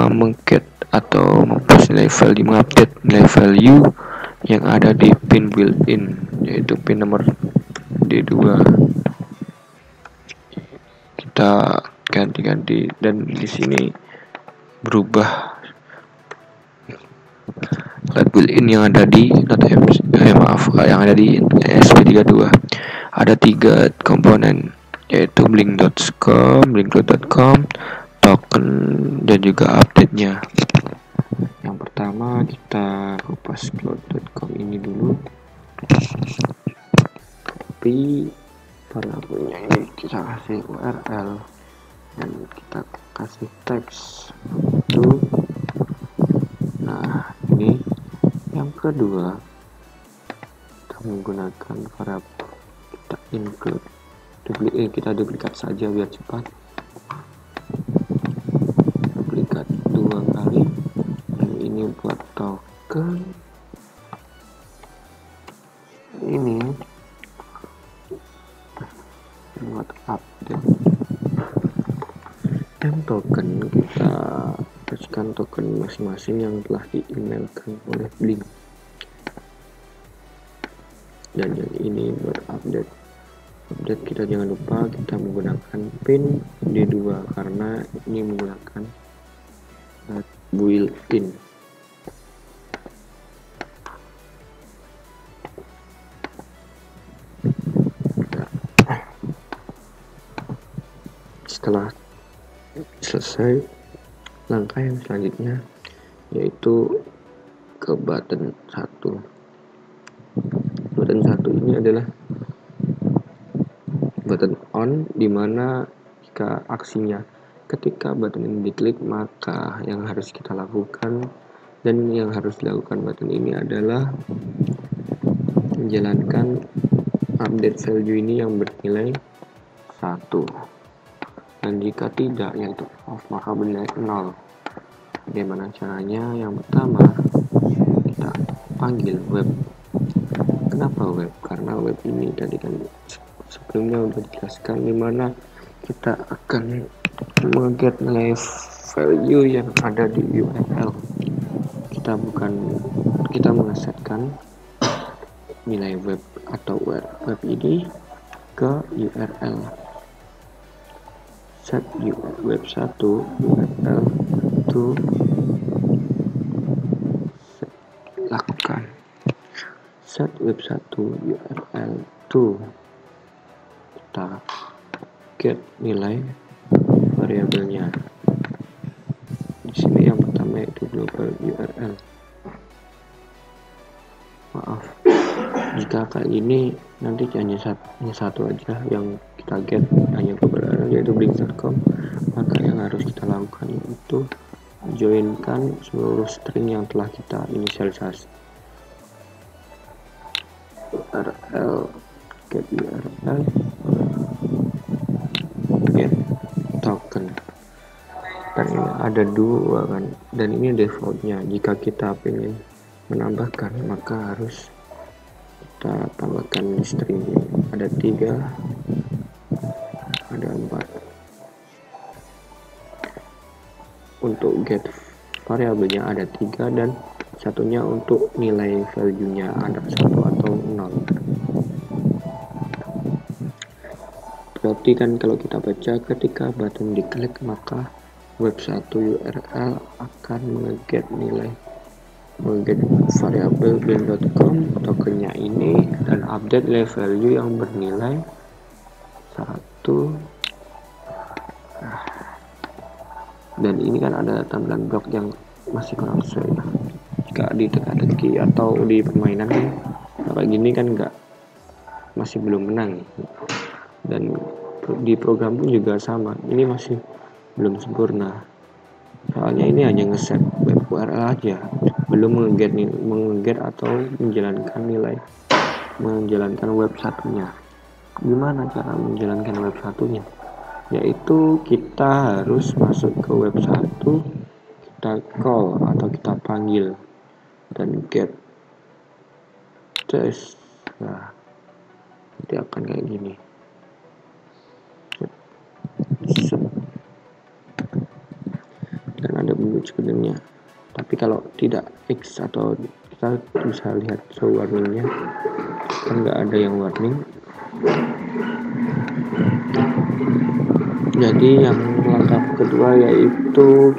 Speaker 3: mengget atau mempost nilai value, mengupdate nilai value yang ada di pin built-in, yaitu pin nomor D2. Kita ganti-ganti, dan di sini berubah built-in yang ada di yang ada di ESP32. Ada 3 komponen, yaitu blink.com, token, dan juga update-nya. Yang pertama kita kupas cloud.com ini dulu, copy variabelnya ini kita kasih URL dan kita kasih teks itu. Nah, ini yang kedua, kita menggunakan variabel, kita include kita duplikat saja biar cepat. Duplikat 2 kali, dan ini buat token. Ini buat update. Dan token kita kasihkan token masing-masing yang telah di-emailkan oleh Blink. Dan yang ini buat update kita jangan lupa kita menggunakan pin D2 karena ini menggunakan built-in. Setelah selesai, langkah yang selanjutnya yaitu ke button 1. Button 1 ini adalah button on, dimana jika aksinya ketika button ini diklik, maka yang harus kita lakukan dan yang harus dilakukan button ini adalah menjalankan update value ini yang bernilai 1, dan jika tidak yaitu off maka bernilai 0. Bagaimana caranya? Yang pertama, kita panggil web. Kenapa web? Karena web ini tadi kan sebelumnya udah dijelaskan dimana kita akan mengget nilai value yang ada di URL. Kita mengesetkan nilai web atau web ini ke URL. Set web 1 URL to lakukan set web 1 URL to, kita get nilai variabelnya. Di sini yang pertama itu global URL. Maaf, jika kali ini nanti hanya satu aja yang kita get, hanya global URL yaitu blink.com, maka yang harus kita lakukan itu joinkan seluruh string yang telah kita inisialisasi. URL get URL get token, dan ini ada 2 kan, dan ini defaultnya. Jika kita ingin menambahkan maka harus kita tambahkan string ini. Ada 3, ada 4. Untuk get variabelnya ada 3 dan satunya untuk nilai value nya ada 1 atau 0. Berarti kan kalau kita baca ketika button diklik maka web 1 URL akan mengget variabel blink.com tokennya ini dan update nilai value yang bernilai 1. Dan ini kan ada tampilan blok yang masih kurang sesuai. Jika di teka-teki atau di permainan kan kayak gini kan masih belum menang. Dan di program pun juga sama, ini masih belum sempurna. Soalnya ini hanya ngeset web URL aja, belum mengget atau menjalankan web satunya. Gimana cara menjalankan web satunya? Yaitu kita harus masuk ke web 1, kita call atau kita panggil dan get test. Nah, nanti akan kayak gini. Dan ada bunyi sebenarnya. Tapi kalau tidak X atau kita bisa lihat show warningnya, kan nggak ada yang warning. Jadi yang langkah kedua yaitu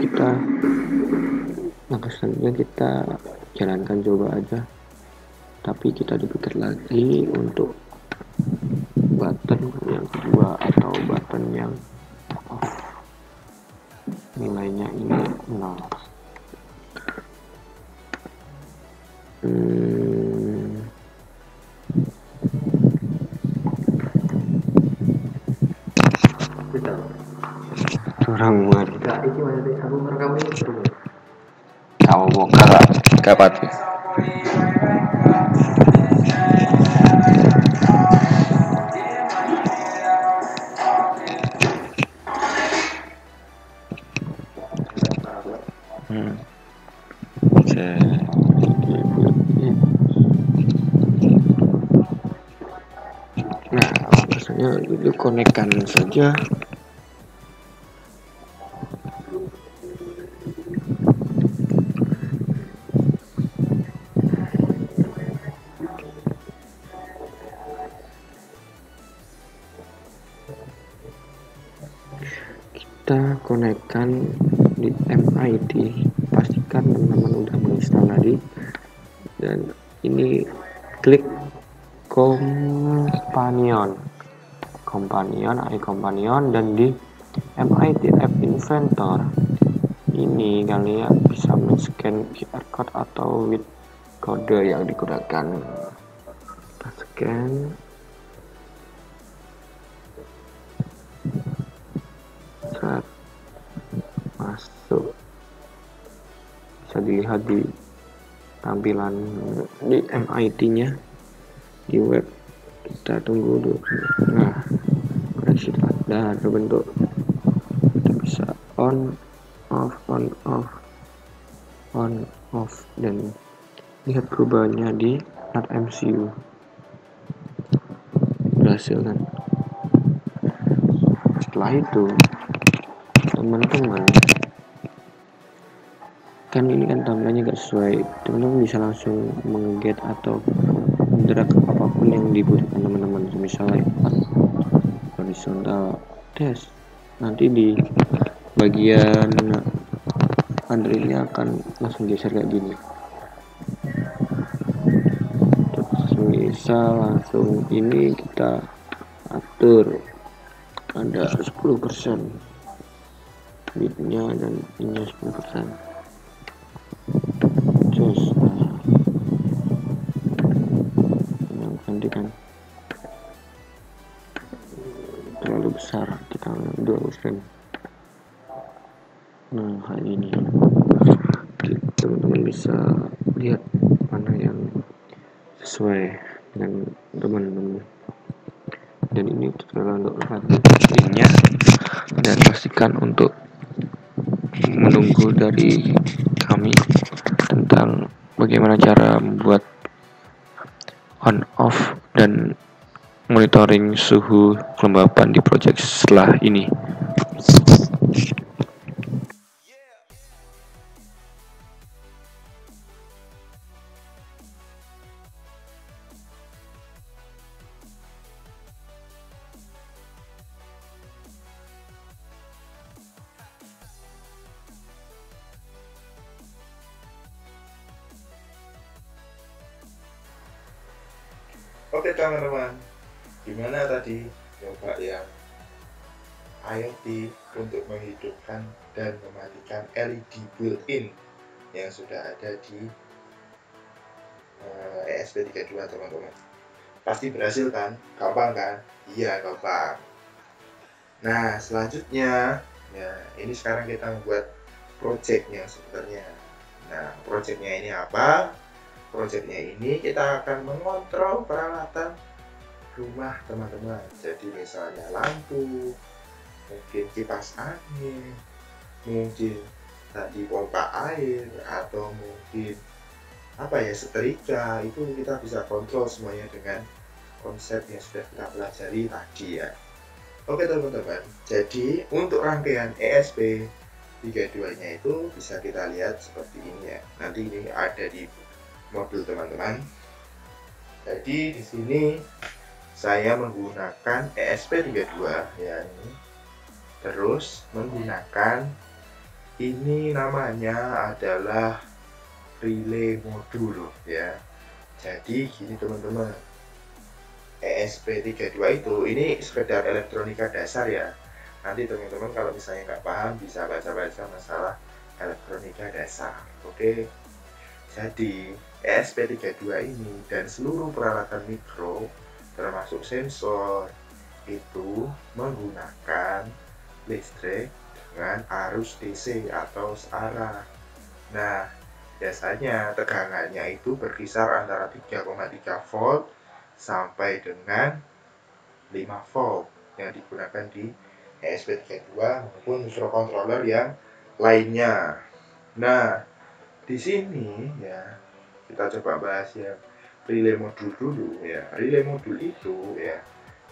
Speaker 3: langkah selanjutnya kita jalankan coba aja, tapi kita duplikat lagi untuk button yang kedua atau button yang off, nilainya ini 0. gimana sih? Aku merekam ini dulu. Kamu mau kapan? Nah, maksudnya itu konekkan saja. Kita konekkan di MIT, pastikan teman-teman udah menginstal tadi, dan ini klik companion dan di MIT App Inventor ini kalian bisa men-scan QR code atau with kode yang digunakan. Kita scan. Masuk, bisa dilihat di tampilan di MIT-nya di web. Kita tunggu dulu. Nah, koneksi telah terbentuk. Kita bisa on off dan lihat perubahannya di MCU. Berhasil kan? Setelah itu teman-teman, kan ini kan tampilannya gak sesuai, teman-teman bisa langsung meng-get atau drag apapun yang dibutuhkan teman-teman, misalnya horizontal dash, nanti di bagian Androidnya akan langsung geser kayak gini. Terus misal langsung ini kita atur ada 10% bitnya dan ininya 10%. Terus yang nanti kan terlalu besar, kita 2%. Nah, kayak gini teman-teman bisa lihat mana yang sesuai dengan teman-teman. Dan ini tutorial untuk ini dan pastikan untuk menunggu dari kami tentang bagaimana cara membuat on off dan monitoring suhu kelembapan di project setelah ini.
Speaker 1: Oke teman-teman, gimana tadi coba yang IoT untuk menghidupkan dan mematikan LED built-in yang sudah ada di ESP32 teman-teman? Pasti berhasil kan? Gampang kan? Iya, gampang. Nah, selanjutnya ya ini sekarang kita membuat projectnya sebenarnya. Nah, projectnya ini apa? Projectnya ini kita akan mengontrol peralatan rumah teman-teman. Jadi misalnya lampu, mungkin kipas angin, mungkin tadi pompa air, atau mungkin apa ya, setrika, itu kita bisa kontrol semuanya dengan konsep yang sudah kita pelajari tadi ya. Oke teman-teman, jadi untuk rangkaian ESP32 nya itu bisa kita lihat seperti ini ya. Nanti ini ada di modul teman-teman. Jadi di sini saya menggunakan ESP32 ya ini. Terus menggunakan ini namanya adalah relay modul ya. Jadi gini teman-teman, ESP32 itu ini sekedar elektronika dasar ya. Nanti teman-teman kalau misalnya nggak paham bisa baca-baca masalah elektronika dasar. Oke. Jadi ESP32 ini dan seluruh peralatan mikro termasuk sensor itu menggunakan listrik dengan arus DC atau searah. Nah, biasanya tegangannya itu berkisar antara 3,3 volt sampai dengan 5 volt yang digunakan di ESP32 maupun microcontroller yang lainnya. Nah, di sini ya kita coba bahas yang relay modul dulu ya. Relay modul itu ya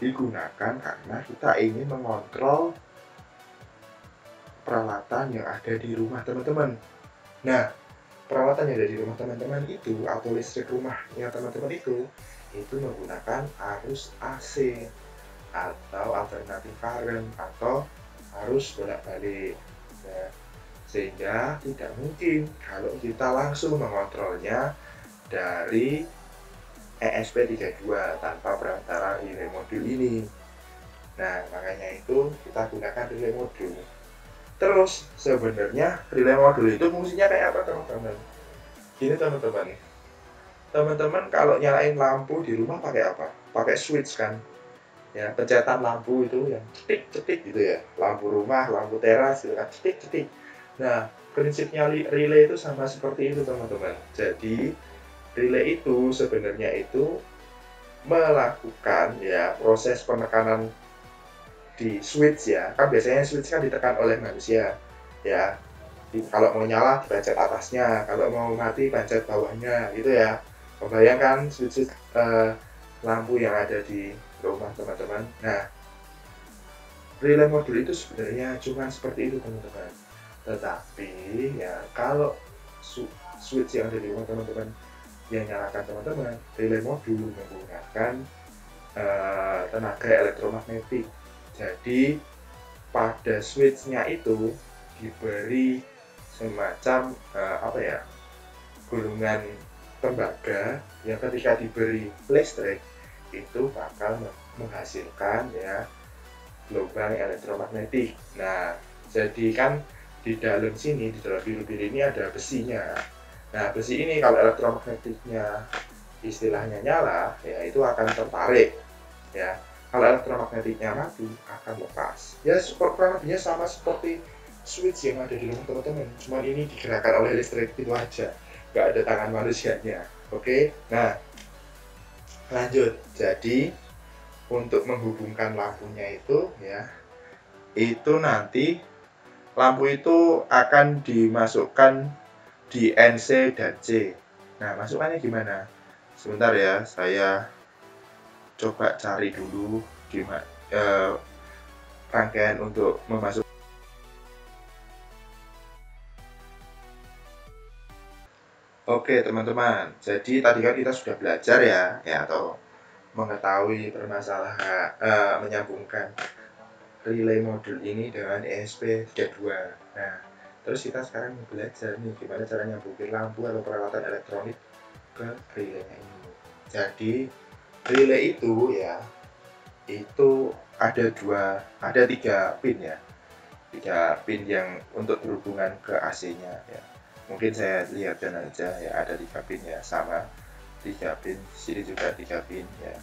Speaker 1: digunakan karena kita ingin mengontrol peralatan yang ada di rumah teman-teman. Nah, peralatan yang ada di rumah teman-teman itu atau listrik rumahnya teman-teman itu menggunakan arus AC atau alternatif current atau arus bolak-balik ya. Sehingga tidak mungkin kalau kita langsung mengontrolnya dari ESP32 tanpa perantara relay modul ini. Nah, makanya itu kita gunakan relay modul. Terus sebenarnya relay modul itu fungsinya kayak apa teman-teman? Gini teman-teman, teman-teman kalau nyalain lampu di rumah pakai apa? Pakai switch kan? Ya, pencetan lampu itu yang cetik-cetik gitu ya. Lampu rumah, lampu teras gitu kan, cetik-cetik. Nah, prinsipnya relay itu sama seperti itu teman-teman. Jadi relay itu sebenarnya itu melakukan ya proses penekanan di switch ya. Kan biasanya switch kan ditekan oleh manusia ya. Kalau mau nyala dipencet atasnya, kalau mau mati pencet bawahnya gitu ya. Membayangkan switch lampu yang ada di rumah teman-teman. Nah, relay modul itu sebenarnya cuma seperti itu teman-teman. Tetapi ya kalau switch yang ada di rumah teman-teman yang nyalakan teman-teman, relay modul menggunakan tenaga elektromagnetik. Jadi pada switchnya itu diberi semacam gulungan tembaga yang ketika diberi listrik itu bakal menghasilkan ya gelombang elektromagnetik. Nah, jadi kan di dalam sini, di dalam biru-biru ini ada besinya. Nah, besi ini kalau elektromagnetiknya istilahnya nyala, ya itu akan tertarik. Ya, kalau elektromagnetiknya mati, akan lepas. Ya, kurang lebihnya sama seperti switch yang ada di rumah teman-teman. Cuma ini digerakkan oleh listrik itu aja, nggak ada tangan manusianya. Oke, nah lanjut. Jadi untuk menghubungkan lampunya itu, ya, itu nanti lampu itu akan dimasukkan di NC dan C. Nah, masukannya gimana? Sebentar ya, saya coba cari dulu gimana rangkaian untuk memasuk. Oke teman-teman, jadi tadi kan kita sudah belajar ya atau mengetahui permasalahan menyambungkan relay modul ini dengan ESP32. Nah, terus kita sekarang belajar nih gimana cara nyambungin lampu atau peralatan elektronik ke relaynya ini. Jadi relay itu ya itu ada tiga pin ya, 3 pin yang untuk berhubungan ke AC-nya ya. Mungkin saya lihatkan aja ya, ada 3 pin ya, sama 3 pin, sini juga 3 pin ya.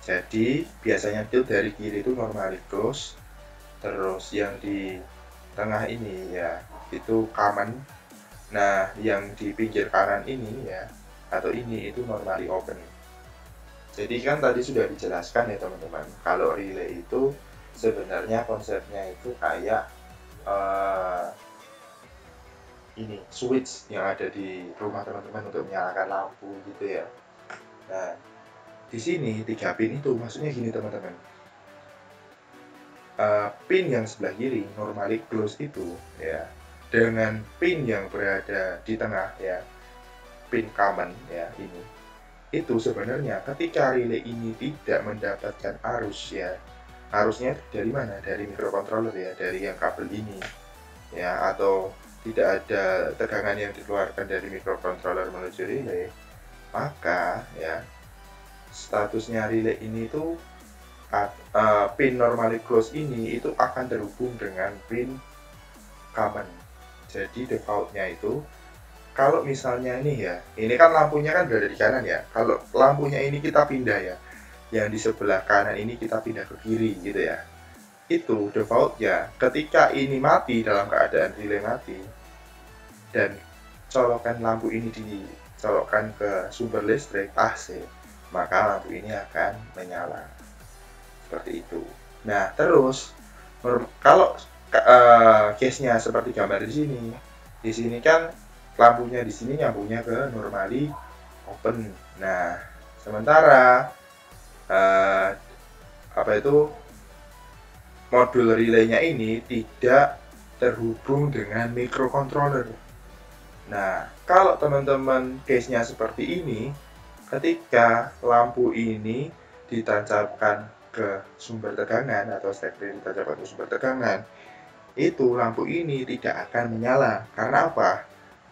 Speaker 1: Jadi biasanya itu dari kiri itu normally close, terus yang di tengah ini ya itu common. Nah, yang di pinggir kanan ini ya atau ini itu normally open. Jadi kan tadi sudah dijelaskan ya teman-teman, kalau relay itu sebenarnya konsepnya itu kayak ini switch yang ada di rumah teman-teman untuk menyalakan lampu gitu ya. Nah, di sini 3 pin itu maksudnya gini teman-teman, pin yang sebelah kiri normally close itu ya dengan pin yang berada di tengah ya, pin common ya ini, itu sebenarnya ketika relay ini tidak mendapatkan arus ya, arusnya dari mana? Dari microcontroller ya, dari yang kabel ini ya, atau tidak ada tegangan yang dikeluarkan dari microcontroller menuju relay, maka ya statusnya relay ini tuh pin normally close ini itu akan terhubung dengan pin common. Jadi defaultnya itu kalau misalnya ini ya, ini kan lampunya kan berada di kanan ya, kalau lampunya ini kita pindah ya, yang di sebelah kanan ini kita pindah ke kiri gitu ya. itu default ya, ketika ini mati dalam keadaan relay mati dan colokan lampu ini dicolokkan ke sumber listrik AC, maka lampu ini akan menyala seperti itu. Nah terus kalau case-nya seperti gambar di sini kan lampunya di sini nyambungnya ke normally open. Nah sementara modul relaynya ini tidak terhubung dengan microcontroller. Nah, kalau teman-teman case-nya seperti ini, ketika lampu ini ditancapkan ke sumber tegangan atau step relay ditancapkan ke sumber tegangan, itu lampu ini tidak akan menyala. Karena apa?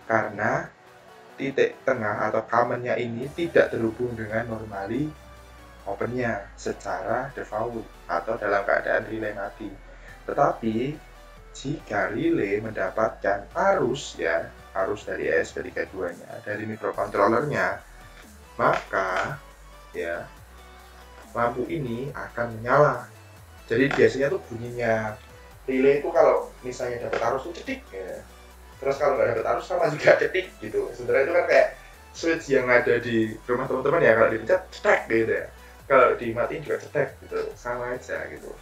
Speaker 1: Karena titik tengah atau kamennya ini tidak terhubung dengan normally opennya secara default atau dalam keadaan relay mati. Tetapi jika relay mendapatkan arus dari ESP32 nya dari microcontrollernya, maka ya lampu ini akan menyala. Jadi biasanya tuh bunyinya relay itu kalau misalnya dapat arus tuh cetik ya. Terus kalau nggak dapat arus sama juga cetik gitu. Sebenarnya itu kan kayak switch yang ada di rumah teman-teman ya, kalau dipencet cetek gitu ya. Kalau dimatiin juga cetek gitu, sama aja gitu.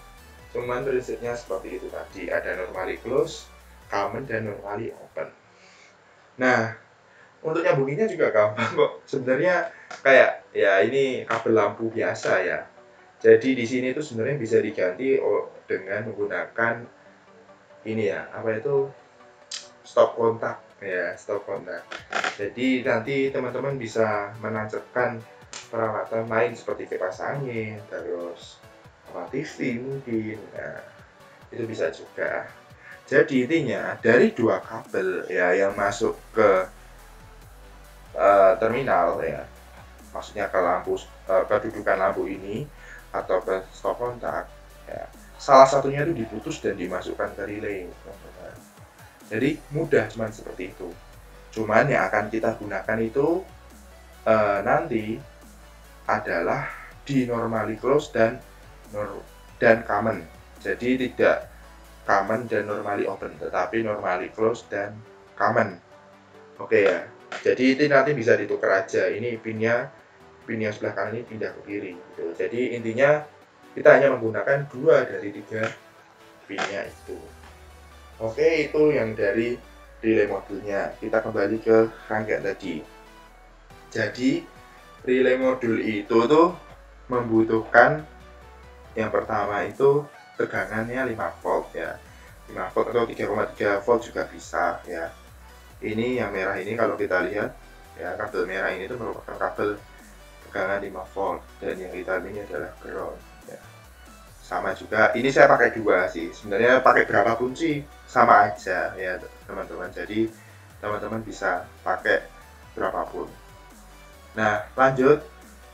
Speaker 1: Cuman prinsipnya seperti itu tadi, ada normally close, common, dan normally open. Nah, untuk nyambunginnya juga gampang kok. Sebenarnya kayak ya ini kabel lampu biasa ya. Jadi di sini itu sebenarnya bisa diganti dengan menggunakan ini ya, stop kontak ya, stop kontak. Jadi nanti teman-teman bisa menancapkan peralatan lain seperti kipas angin, terus TV mungkin, nah, itu bisa juga. Jadi intinya dari dua kabel ya yang masuk ke terminal ya, maksudnya ke lampu, kedudukan lampu ini atau ke stop kontak ya, salah satunya itu diputus dan dimasukkan ke relay. Jadi mudah cuman seperti itu. Cuman yang akan kita gunakan itu nanti adalah di normally close dan common. Jadi tidak common dan normally open, tetapi normally close dan common. Oke ya. Jadi ini nanti bisa ditukar aja. Ini pin yang sebelah kanan ini pindah ke kiri gitu. Jadi intinya kita hanya menggunakan 2 dari 3 pinnya itu. Oke, itu yang dari relay modulnya. Kita kembali ke rangkaian tadi. Jadi relay modul itu tuh membutuhkan yang pertama itu tegangannya 5 volt ya, 5 volt atau 3,3 volt juga bisa ya. Ini yang merah ini kalau kita lihat ya, kabel merah ini itu merupakan kabel tegangan 5 volt dan yang hitam ini adalah ground ya. Sama juga ini saya pakai 2 sih, sebenarnya pakai berapapun sih sama aja ya teman-teman. Jadi teman-teman bisa pakai berapapun. Nah lanjut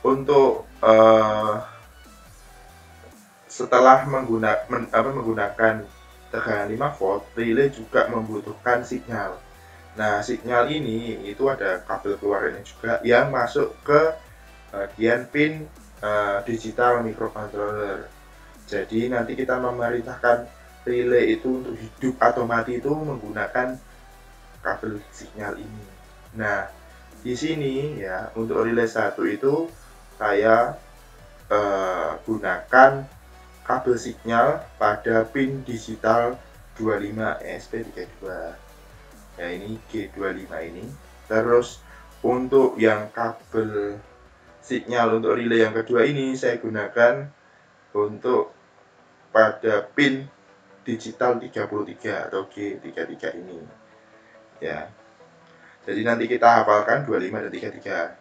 Speaker 1: untuk setelah menggunakan tegangan 5 volt, relay juga membutuhkan sinyal. Nah sinyal ini itu ada kabel keluarnya juga yang masuk ke bagian pin digital microcontroller. Jadi nanti kita memerintahkan relay itu untuk hidup atau mati itu menggunakan kabel sinyal ini. Nah di sini ya untuk relay 1 itu saya gunakan kabel sinyal pada pin digital 25 ESP32 ya, ini G25 ini. Terus untuk yang kabel sinyal untuk relay yang kedua ini saya gunakan untuk pada pin digital 33 atau G33 ini ya. Jadi nanti kita hafalkan 25 dan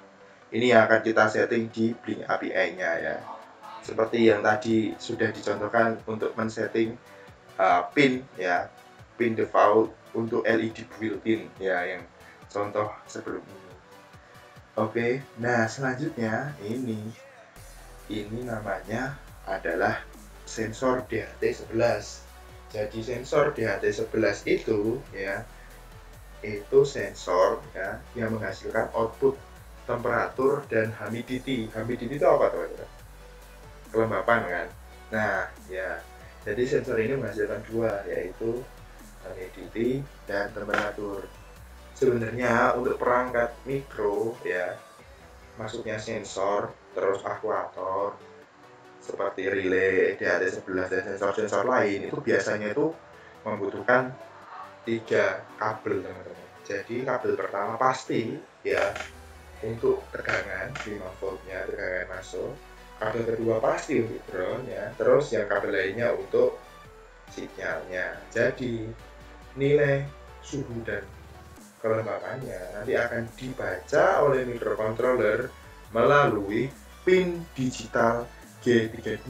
Speaker 1: 33 ini yang akan kita setting di Blink API nya ya, seperti yang tadi sudah dicontohkan untuk men-setting pin ya, pin default untuk LED built-in ya, yang contoh sebelum ini. Oke, nah selanjutnya ini namanya adalah sensor DHT11. Jadi sensor DHT11 itu ya, itu sensor ya yang menghasilkan output temperatur dan humidity. Humidity itu apa teman-teman? Kelembapan kan. Nah ya, Jadi sensor ini menghasilkan dua, yaitu humidity dan temperatur. Sebenarnya untuk perangkat mikro ya, maksudnya sensor terus aktuator seperti relay, DHT11 dan sensor-sensor lain itu biasanya itu membutuhkan 3 kabel teman-teman. Jadi kabel pertama pasti ya untuk tegangan 5 voltnya, tegangan masuk. Kabel kedua pasti untuk ground ya. Terus yang kabel lainnya untuk sinyalnya. Jadi nilai suhu dan kelembapannya nanti akan dibaca oleh microcontroller melalui pin digital G32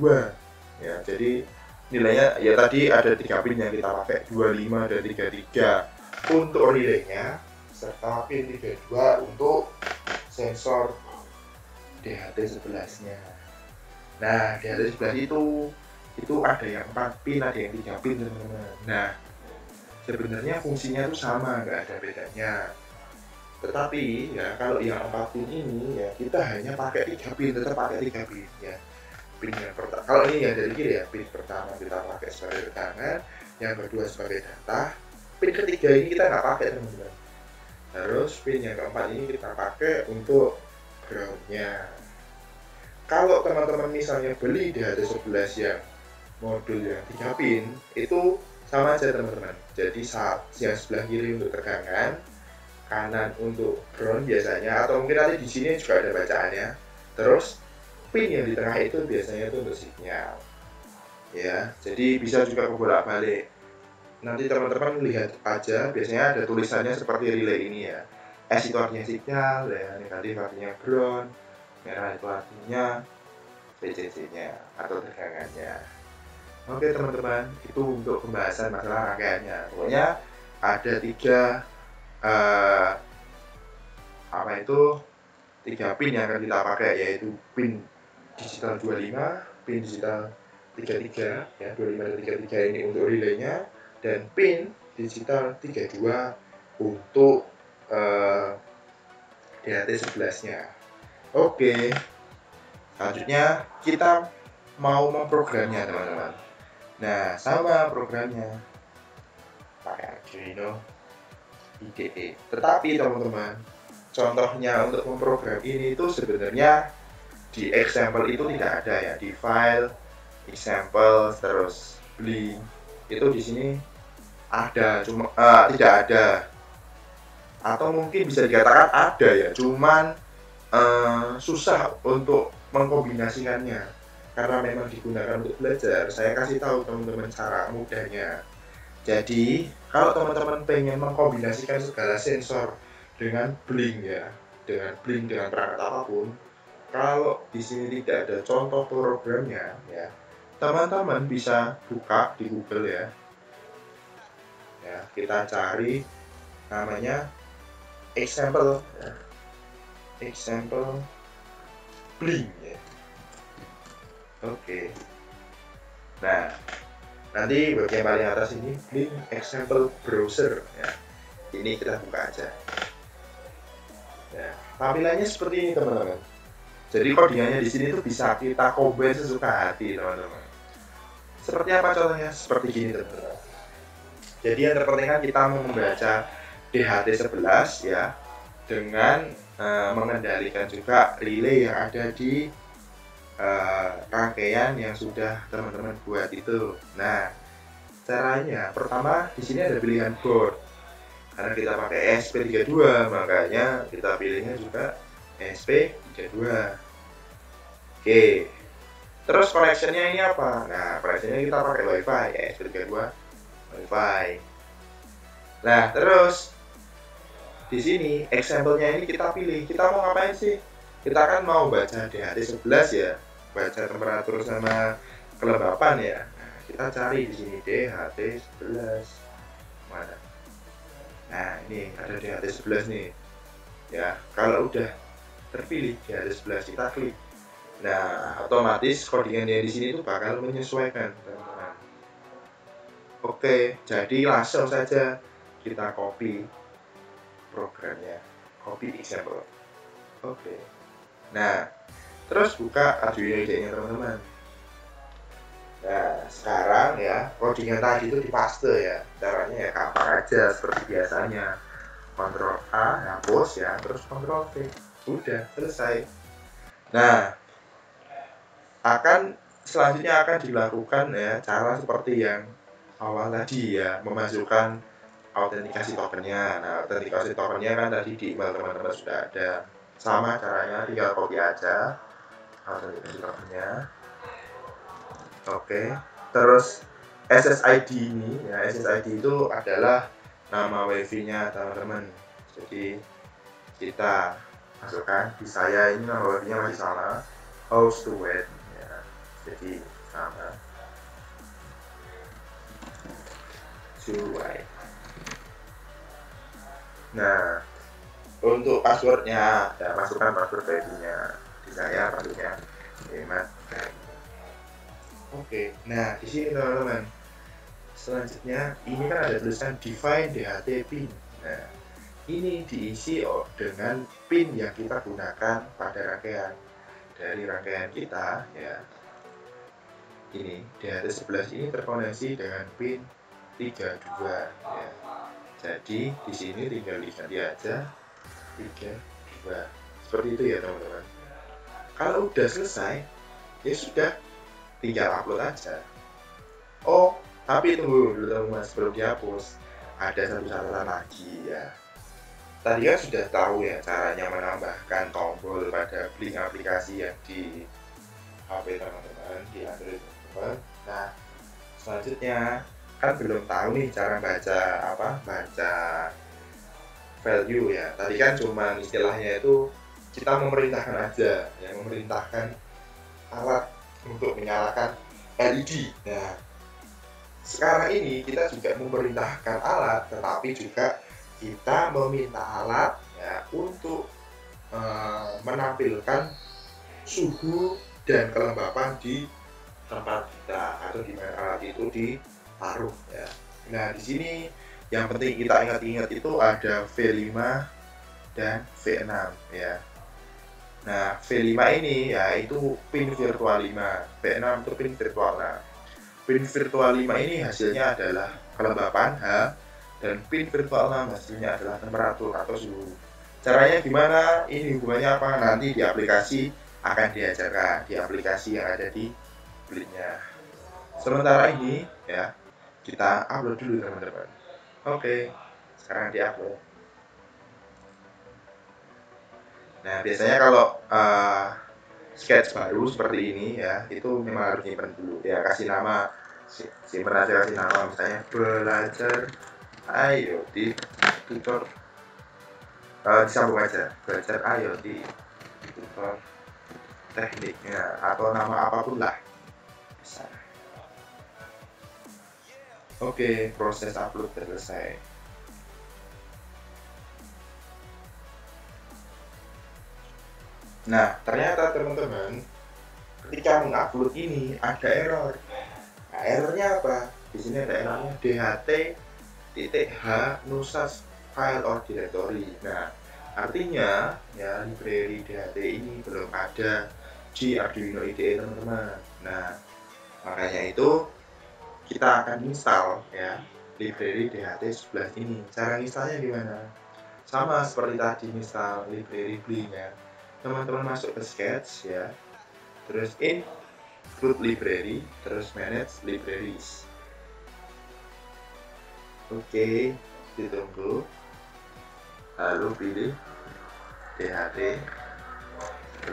Speaker 1: ya. Jadi nilainya ya tadi ada 3 pin yang kita pakai, 25 dan 33 untuk relaynya, serta pin 32 untuk sensor DHT11 nya. Nah DHT11 itu ada yang 4 pin, ada yang 3 pin teman-teman. Nah sebenarnya fungsinya itu sama, nggak ada bedanya. Tetapi ya kalau yang 4 pin ini ya kita hanya pakai 3 pin, tetap pakai 3 pin ya. Pin yang pertama, kalau ini yang dari kiri ya, pin pertama kita pakai sebagai tegangan, yang kedua sebagai data, pin ketiga ini kita nggak pakai teman-teman. Terus pin yang keempat ini kita pakai untuk groundnya. Kalau teman-teman misalnya beli DHT11 yang modul yang 3 pin itu sama aja teman-teman. Jadi yang sebelah kiri untuk tegangan, kanan untuk ground biasanya, atau mungkin nanti di sini juga ada bacaannya. Terus pin yang di tengah itu biasanya itu untuk sinyal. Ya, jadi bisa juga bolak-balik. Nanti teman-teman lihat aja, biasanya ada tulisannya seperti relay ini ya. S itu artinya sinyal, ya, negatif artinya ground, merah itu artinya VCC-nya atau tegangannya. Oke teman-teman, itu untuk pembahasan masalah rangkaiannya. Pokoknya ada 3 pin yang akan kita pakai, yaitu pin digital 25, pin digital 33 ya, 25 dan 33 ini untuk relaynya, dan pin digital 32 untuk DHT11 nya. Oke, selanjutnya kita mau memprogramnya teman-teman. Nah, sama programnya pakai Arduino IDE. Tetapi teman-teman, contohnya untuk memprogram ini itu sebenarnya di example itu tidak ada ya, di file example terus bling itu di sini ada, cuma tidak ada, atau mungkin bisa dikatakan ada ya, cuman susah untuk mengkombinasikannya. Karena memang digunakan untuk belajar, saya kasih tahu teman-teman cara mudahnya. Jadi, kalau teman-teman pengen mengkombinasikan segala sensor dengan bling ya, dengan perangkat apapun, kalau di sini tidak ada contoh programnya ya, teman-teman bisa buka di Google ya. Ya, kita cari namanya example ya. Example bling ya. Oke. Nah, nanti bagian paling atas ini link example browser ya. Ini kita buka aja. Ya, tampilannya seperti ini teman-teman. Jadi codingannya di sini tuh bisa kita combine sesuka hati teman-teman. Seperti apa contohnya? Seperti gini teman-teman. Jadi yang terpenting kan kita membaca DHT11 ya, dengan mengendalikan juga relay yang ada di rangkaian yang sudah teman-teman buat itu. Nah, caranya pertama di sini ada pilihan board. Karena kita pakai SP32, makanya kita pilihnya juga SP32. Oke. Terus connectionnya ini apa? Nah, connectionnya kita pakai WiFi ya, SP32 WiFi. Nah, terus di sini example-nya ini kita pilih. Kita mau ngapain sih? Kita kan mau baca DHT11 ya, baca temperatur sama kelembapan ya. Nah, kita cari di sini DHT11 mana? Nah, ini ada DHT11 nih. Ya, kalau udah terpilih DHT11 kita klik. Nah, otomatis codingannya di sini tuh bakal menyesuaikan, teman-teman. Oke, jadi langsung saja kita copy programnya, copy example. Oke. Nah, terus buka Arduino IDE-nya teman-teman. Nah, sekarang ya codingan tadi itu dipaste ya. Caranya ya gampang aja seperti biasanya. Ctrl A, hapus ya, terus Ctrl V. Udah, selesai. Nah, selanjutnya akan dilakukan ya cara seperti yang awal tadi ya, memasukkan autentikasi tokennya. Nah, autentikasi tokennya kan tadi di email teman-teman sudah ada. Sama caranya, tinggal copy aja autentikasi tokennya. Oke, terus SSID ini ya, SSID itu adalah nama wifi-nya teman-teman. Jadi kita masukkan di saya ini nama wifi-nya masih sama, host to web ya. Jadi sama Juwai. Nah, untuk passwordnya ya masukkan password wifi-nya. Di saya passwordnya hemat. Oke, nah di sini teman-teman, selanjutnya ini kan ada tulisan define DHT pin. Nah, ini diisi dengan pin yang kita gunakan pada rangkaian. Dari rangkaian kita ya, ini DHT 11 ini terkoneksi dengan pin 32 ya. Jadi di sini tinggal diganti aja 32. Seperti itu ya teman-teman. Kalau udah selesai, ya sudah, tinggal upload aja. Oh, tapi tunggu dulu mas, belum dihapus. Ada satu catatan lagi ya. Tadi kan sudah tahu ya caranya menambahkan tombol pada link aplikasi yang di HP teman-teman, di Android teman-teman. Nah, selanjutnya kan belum tahu nih cara baca value ya. Tadi kan cuma istilahnya itu kita memerintahkan aja ya, memerintahkan alat untuk menyalakan LED. Nah, sekarang ini kita juga memerintahkan alat, tetapi juga kita meminta alat ya untuk menampilkan suhu dan kelembapan di tempat kita atau di mana alat itu ditaruh ya. Nah, di sini yang penting kita ingat-ingat itu ada V5 dan V6 ya. Nah, V5 ini ya itu pin virtual 5, V6 itu pin virtual 6. Pin virtual 5 ini hasilnya adalah kelembapan H, dan pin virtual 6 hasilnya adalah temperatur atau suhu. Caranya gimana? Ini hubungannya apa? Nanti di aplikasi akan diajarkan, di aplikasi yang ada di blitnya. Sementara ini ya, kita upload dulu teman-teman. Oke, sekarang di-upload. Nah, biasanya kalau sketch baru seperti ini ya, itu memang harus nyimpen dulu ya, kasih nama, simpen aja, kasih nama misalnya belajar IoT tutor, disambung aja belajar IoT tutor tekniknya atau nama apapun lah bisa. Oke, proses upload selesai. Nah, ternyata teman-teman, ketika mengupload ini ada error. Nah, errornya apa? Di sini ada errornya DHT.h nusas file or directory. Nah, artinya ya library DHT ini belum ada di Arduino IDE teman-teman. Nah, makanya itu kita akan install ya library DHT 11 ini. Cara installnya gimana? Sama seperti tadi install library Blink ya. Teman-teman masuk ke sketch ya, terus include library, terus manage libraries. Oke, ditunggu, lalu pilih DHT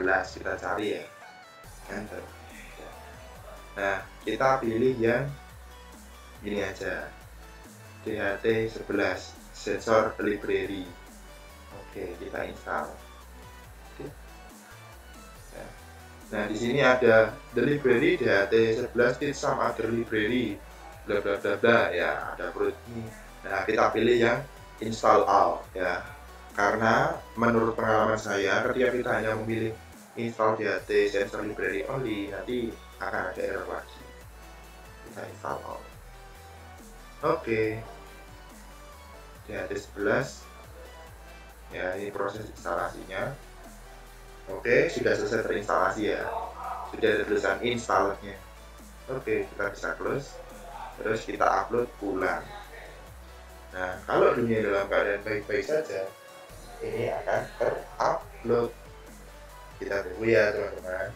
Speaker 1: 11, kita cari ya, enter. Nah, kita pilih yang ini aja, DHT 11 sensor library. Oke, kita install. Nah, di sini ada the library DHT 11 with some other library bla bla bla bla ya, ada perut ini. Nah, kita pilih yang install all ya. Karena menurut pengalaman saya ketika kita hanya memilih install DHT sensor library only, nanti akan ada error lagi. Kita install all. Oke. DHT 11 ya, ini proses instalasinya. Oke, sudah selesai terinstalasi ya. Sudah ada tulisan installnya. Oke, kita bisa close, terus kita upload ulang. Nah, kalau dunia dalam keadaan baik-baik saja, ini akan terupload. Kita tunggu ya teman-teman.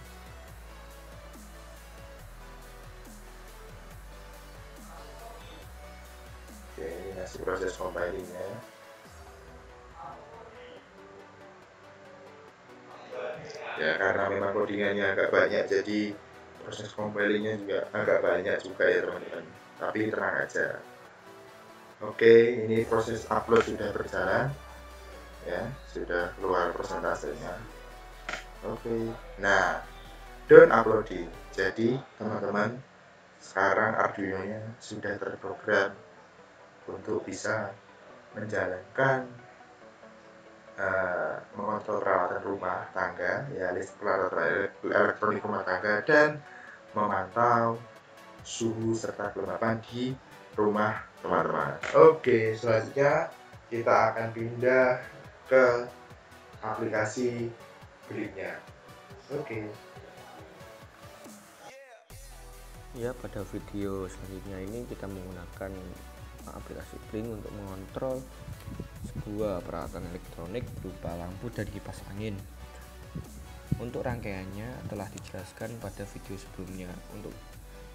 Speaker 1: Oke, ini masih proses compilingnya. Ya, karena memang codingannya agak banyak, jadi proses compilingnya juga agak banyak juga ya teman-teman. Tapi tenang aja. Oke, ini proses upload sudah berjalan, ya, sudah keluar persentasenya. Oke, nah, done uploading. Jadi teman-teman, sekarang Arduino-nya sudah terprogram untuk bisa menjalankan mengontrol peralatan rumah tangga, ya, peralatan elektronik rumah tangga, dan memantau suhu serta kelembapan di rumah teman-teman. Oke, selanjutnya kita akan pindah ke aplikasi berikutnya. Oke.
Speaker 3: Ya, pada video selanjutnya ini kita menggunakan aplikasi Blink untuk mengontrol sebuah peralatan elektronik berupa lampu dan kipas angin. Untuk rangkaiannya telah dijelaskan pada video sebelumnya. Untuk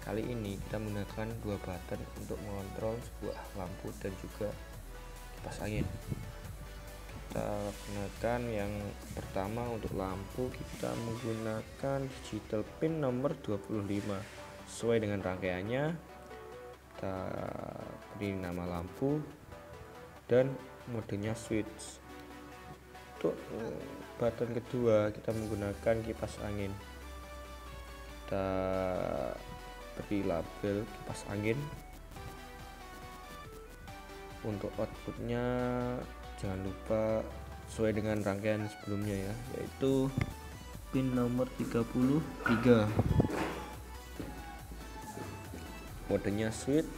Speaker 3: kali ini kita menggunakan dua button untuk mengontrol sebuah lampu dan juga kipas angin. Kita gunakan yang pertama, untuk lampu kita menggunakan digital pin nomor 25 sesuai dengan rangkaiannya. Kita beri nama lampu dan modenya switch. Untuk button kedua kita menggunakan kipas angin. Kita beri label kipas angin. Untuk outputnya jangan lupa sesuai dengan rangkaian sebelumnya ya, yaitu pin nomor 33. Modenya switch.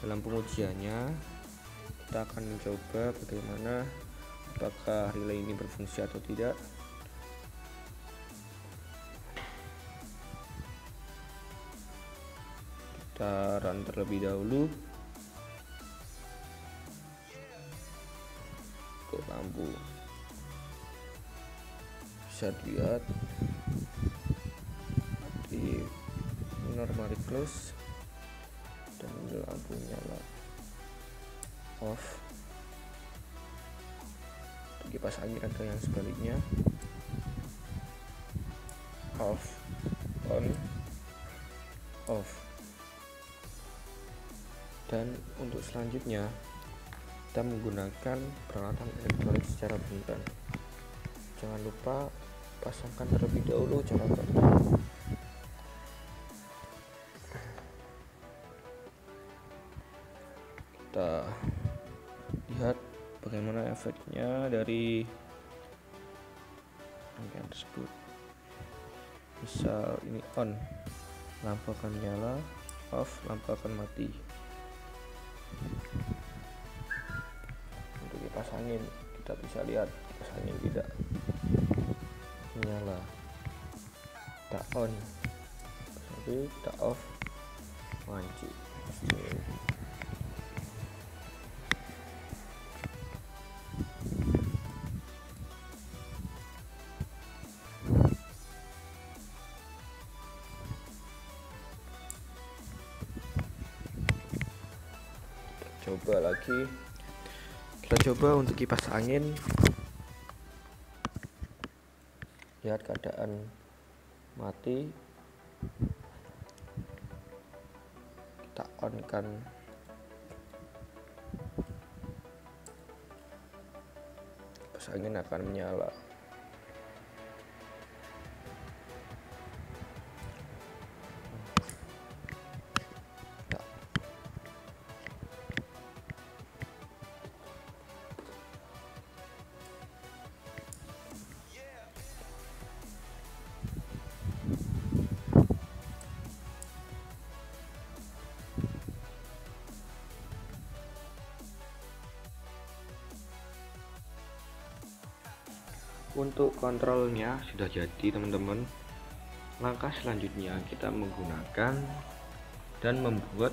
Speaker 3: Dalam pengujiannya kita akan mencoba bagaimana apakah relay ini berfungsi atau tidak. Kita run terlebih dahulu untuk lampu. Bisa dilihat di normally close dan lampu nyala off. Untuk kipas angin ada yang sebaliknya, off, on, off. Dan untuk selanjutnya kita menggunakan peralatan elektronik secara beruntun. Jangan lupa pasangkan terlebih dahulu colokannya. Kita lihat bagaimana efeknya dari rangkaian tersebut. Misal ini on, lampu akan nyala, off, lampu akan mati. Untuk kipas angin kita bisa lihat kipas angin tidak menyala. Kita on, tapi kita off, mati. Coba lagi, kita coba untuk kipas angin. Lihat keadaan mati. Kita on kan, kipas angin akan menyala. Untuk kontrolnya sudah jadi teman-teman. langkah selanjutnya kita menggunakan dan membuat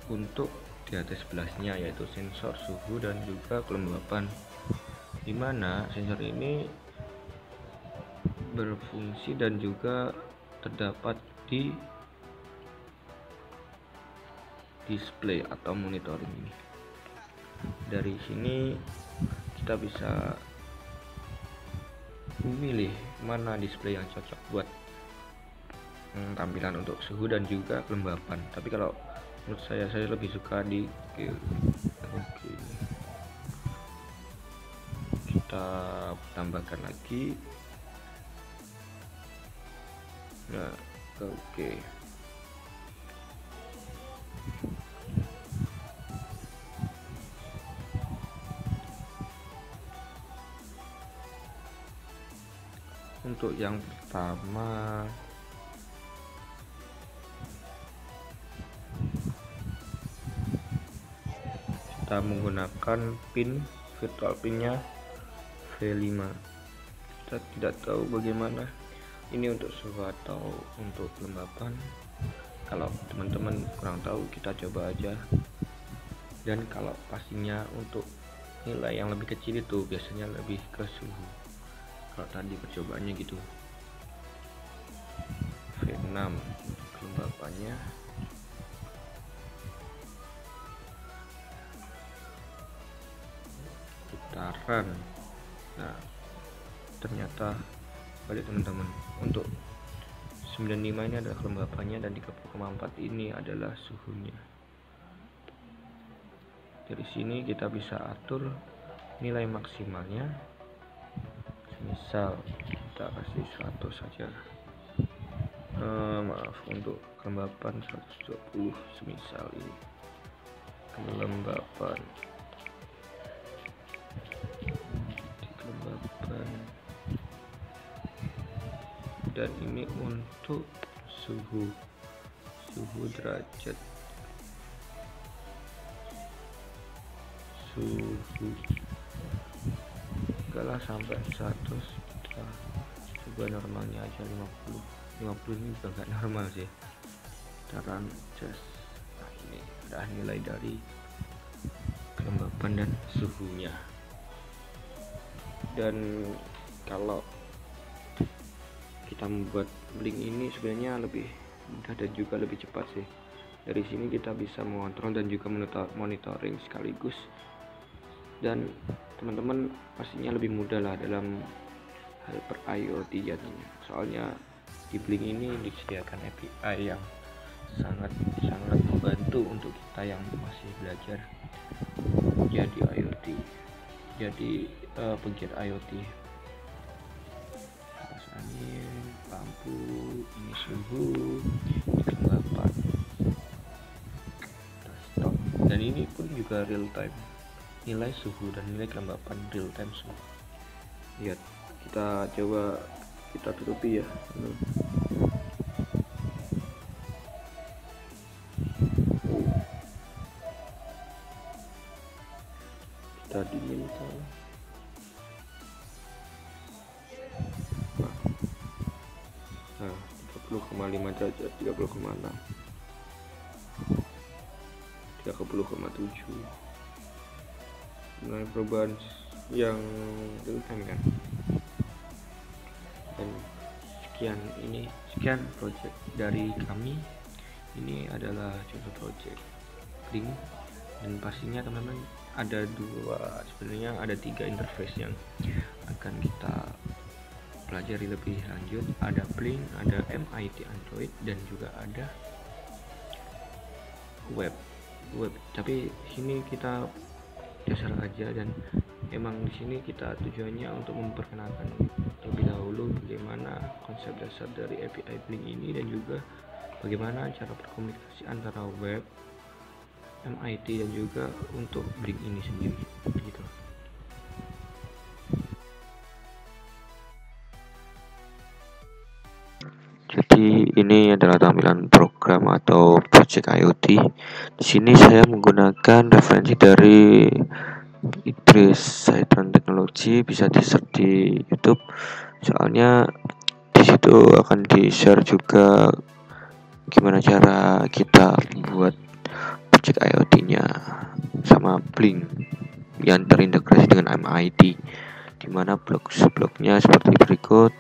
Speaker 3: untuk di atas sebelahnya, yaitu sensor suhu dan juga kelembapan, dimana sensor ini berfungsi dan juga terdapat di display atau monitoring ini. Dari sini kita bisa memilih mana display yang cocok buat tampilan untuk suhu dan juga kelembapan. Tapi kalau menurut saya lebih suka di oke. Kita tambahkan lagi. Nah, oke. Untuk yang pertama kita menggunakan pin virtual pinnya V5. Kita tidak tahu bagaimana ini untuk suhu atau untuk kelembapan. Kalau teman-teman kurang tahu, kita coba aja. Dan kalau pastinya untuk nilai yang lebih kecil itu biasanya lebih ke suhu. Kalau tadi percobaannya gitu, V6 kelembapannya putaran. Nah, ternyata balik teman-teman, untuk 95 ini adalah kelembapannya dan 30,4 ini adalah suhunya. Dari sini kita bisa atur nilai maksimalnya. Misal kita kasih 100 saja. Maaf, untuk kelembapan 120 semisal ini kelembapan dan ini untuk suhu derajat enggak sampai 100. Kita coba normalnya aja 50 ini juga enggak normal sih. Kita run just. Nah, ini adalah nilai dari kelembapan dan suhunya. Dan kalau kita membuat blink ini sebenarnya lebih mudah dan juga lebih cepat sih. Dari sini kita bisa mengontrol dan juga monitoring sekaligus, dan teman-teman pastinya lebih mudah lah dalam hal per IoT jadinya. Soalnya di blink ini disediakan API yang sangat membantu untuk kita yang masih belajar jadi IoT, jadi pegiat IoT. Angin, lampu, ini suhu, kelembapan, stop. Dan ini pun juga real time, nilai suhu dan nilai kelembapan real time semua. Lihat, kita coba kita tutupi ya. Kita dinginkan. Nah, 30,5 derajat, 30,6, 30,7. Nah, perubahan yang real time kan. Dan sekian project dari kami. Ini adalah contoh project blink, dan pastinya teman-teman sebenarnya ada 3 interface yang akan kita pelajari lebih lanjut. Ada blink, ada MIT Android, dan juga ada web. Tapi sini kita dasar aja, dan emang di sini kita tujuannya untuk memperkenalkan terlebih dahulu bagaimana konsep dasar dari API blink ini, dan juga bagaimana cara berkomunikasi antara web, MIT, dan juga untuk blink ini sendiri gitu. Jadi ini adalah tampilan program atau project IoT. Di sini saya menggunakan referensi dari Idris Saidron Teknologi, bisa di search di YouTube. Soalnya Di situ akan di-share juga gimana cara kita membuat project IoT-nya sama Blink yang terintegrasi dengan MIT, dimana bloknya seperti berikut.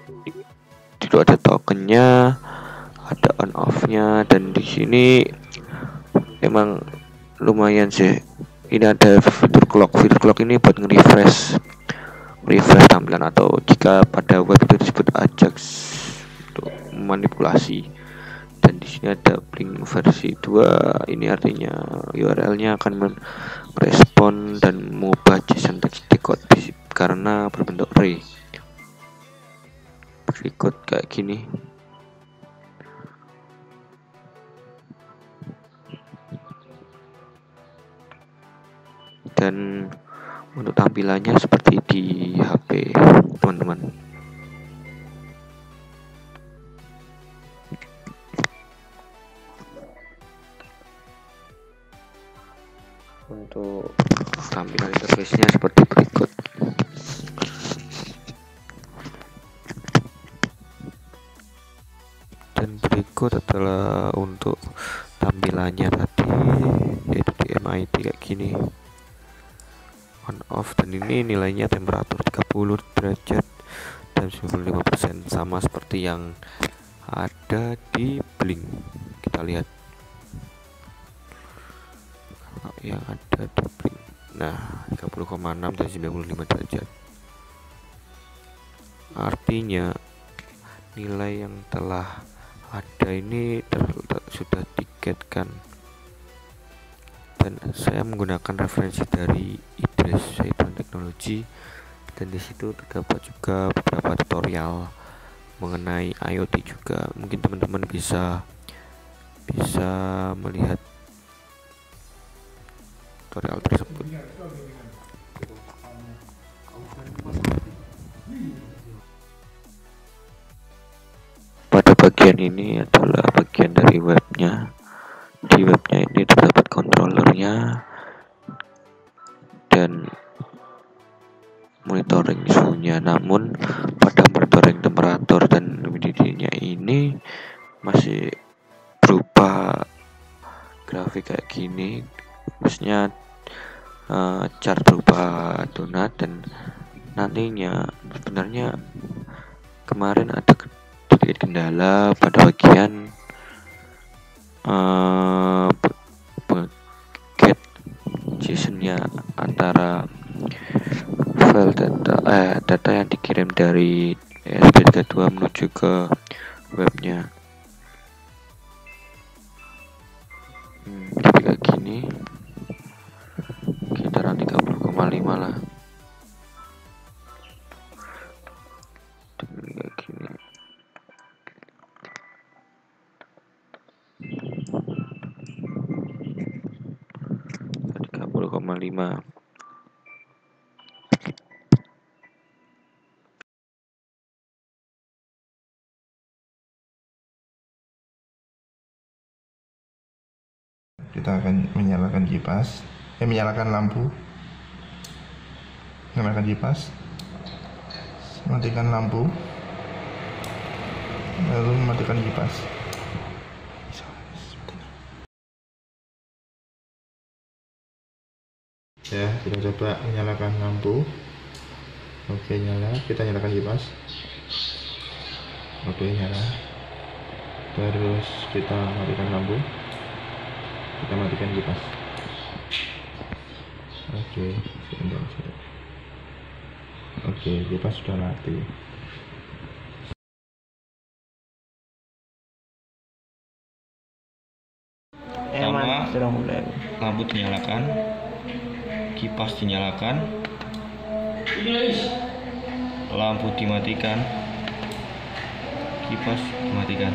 Speaker 3: Itu ada tokennya, ada on off-nya, dan di sini emang lumayan sih. Ini ada fitur clock ini buat refresh tampilan, atau jika pada web itu disebut Ajax untuk manipulasi. Dan di sini ada Blink versi 2, ini artinya URL-nya akan merespon dan mengubah JSON text decode karena berbentuk array. Berikut kayak gini. Dan untuk tampilannya seperti di HP teman-teman. Untuk tampilan interface-nya seperti berikut. Dan berikut adalah untuk tampilannya tadi, yaitu di MIT kayak gini. On off, dan ini nilainya temperatur 30 derajat dan 95%, sama seperti yang ada di Blink. Kita lihat yang ada di Blink. Nah, 30,6 dan 95 derajat. Artinya nilai yang telah ada ini sudah tiketkan. Dan saya menggunakan referensi dari IDRIS, yaitu teknologi, dan di situ terdapat juga beberapa tutorial mengenai IoT juga. Mungkin teman-teman bisa melihat tutorial tersebut. Pada bagian ini adalah bagian dari webnya. Di webnya ini terdapat controllernya dan monitoring suhunya. Namun pada monitoring temperatur dan humidity-nya ini masih berupa grafik kayak gini, maksudnya chart berupa donat. Dan nantinya sebenarnya kemarin ada sedikit kendala pada bagian get JSON-nya antara file data yang dikirim dari ESP32 menuju ke webnya. Jadi kayak gini, sekitaran 30,5 lah. Kayak gini.
Speaker 1: Kita akan menyalakan kipas, menyalakan lampu, menyalakan kipas, matikan lampu, lalu mematikan kipas. Ya, kita coba menyalakan lampu. Oke, nyala. Kita nyalakan kipas. Oke, nyala. Terus kita matikan lampu. Kita matikan kipas. Oke, sebentar. Oke, kipas sudah mati. Pertama, lampu dinyalakan, kipas dinyalakan, lampu dimatikan, kipas dimatikan.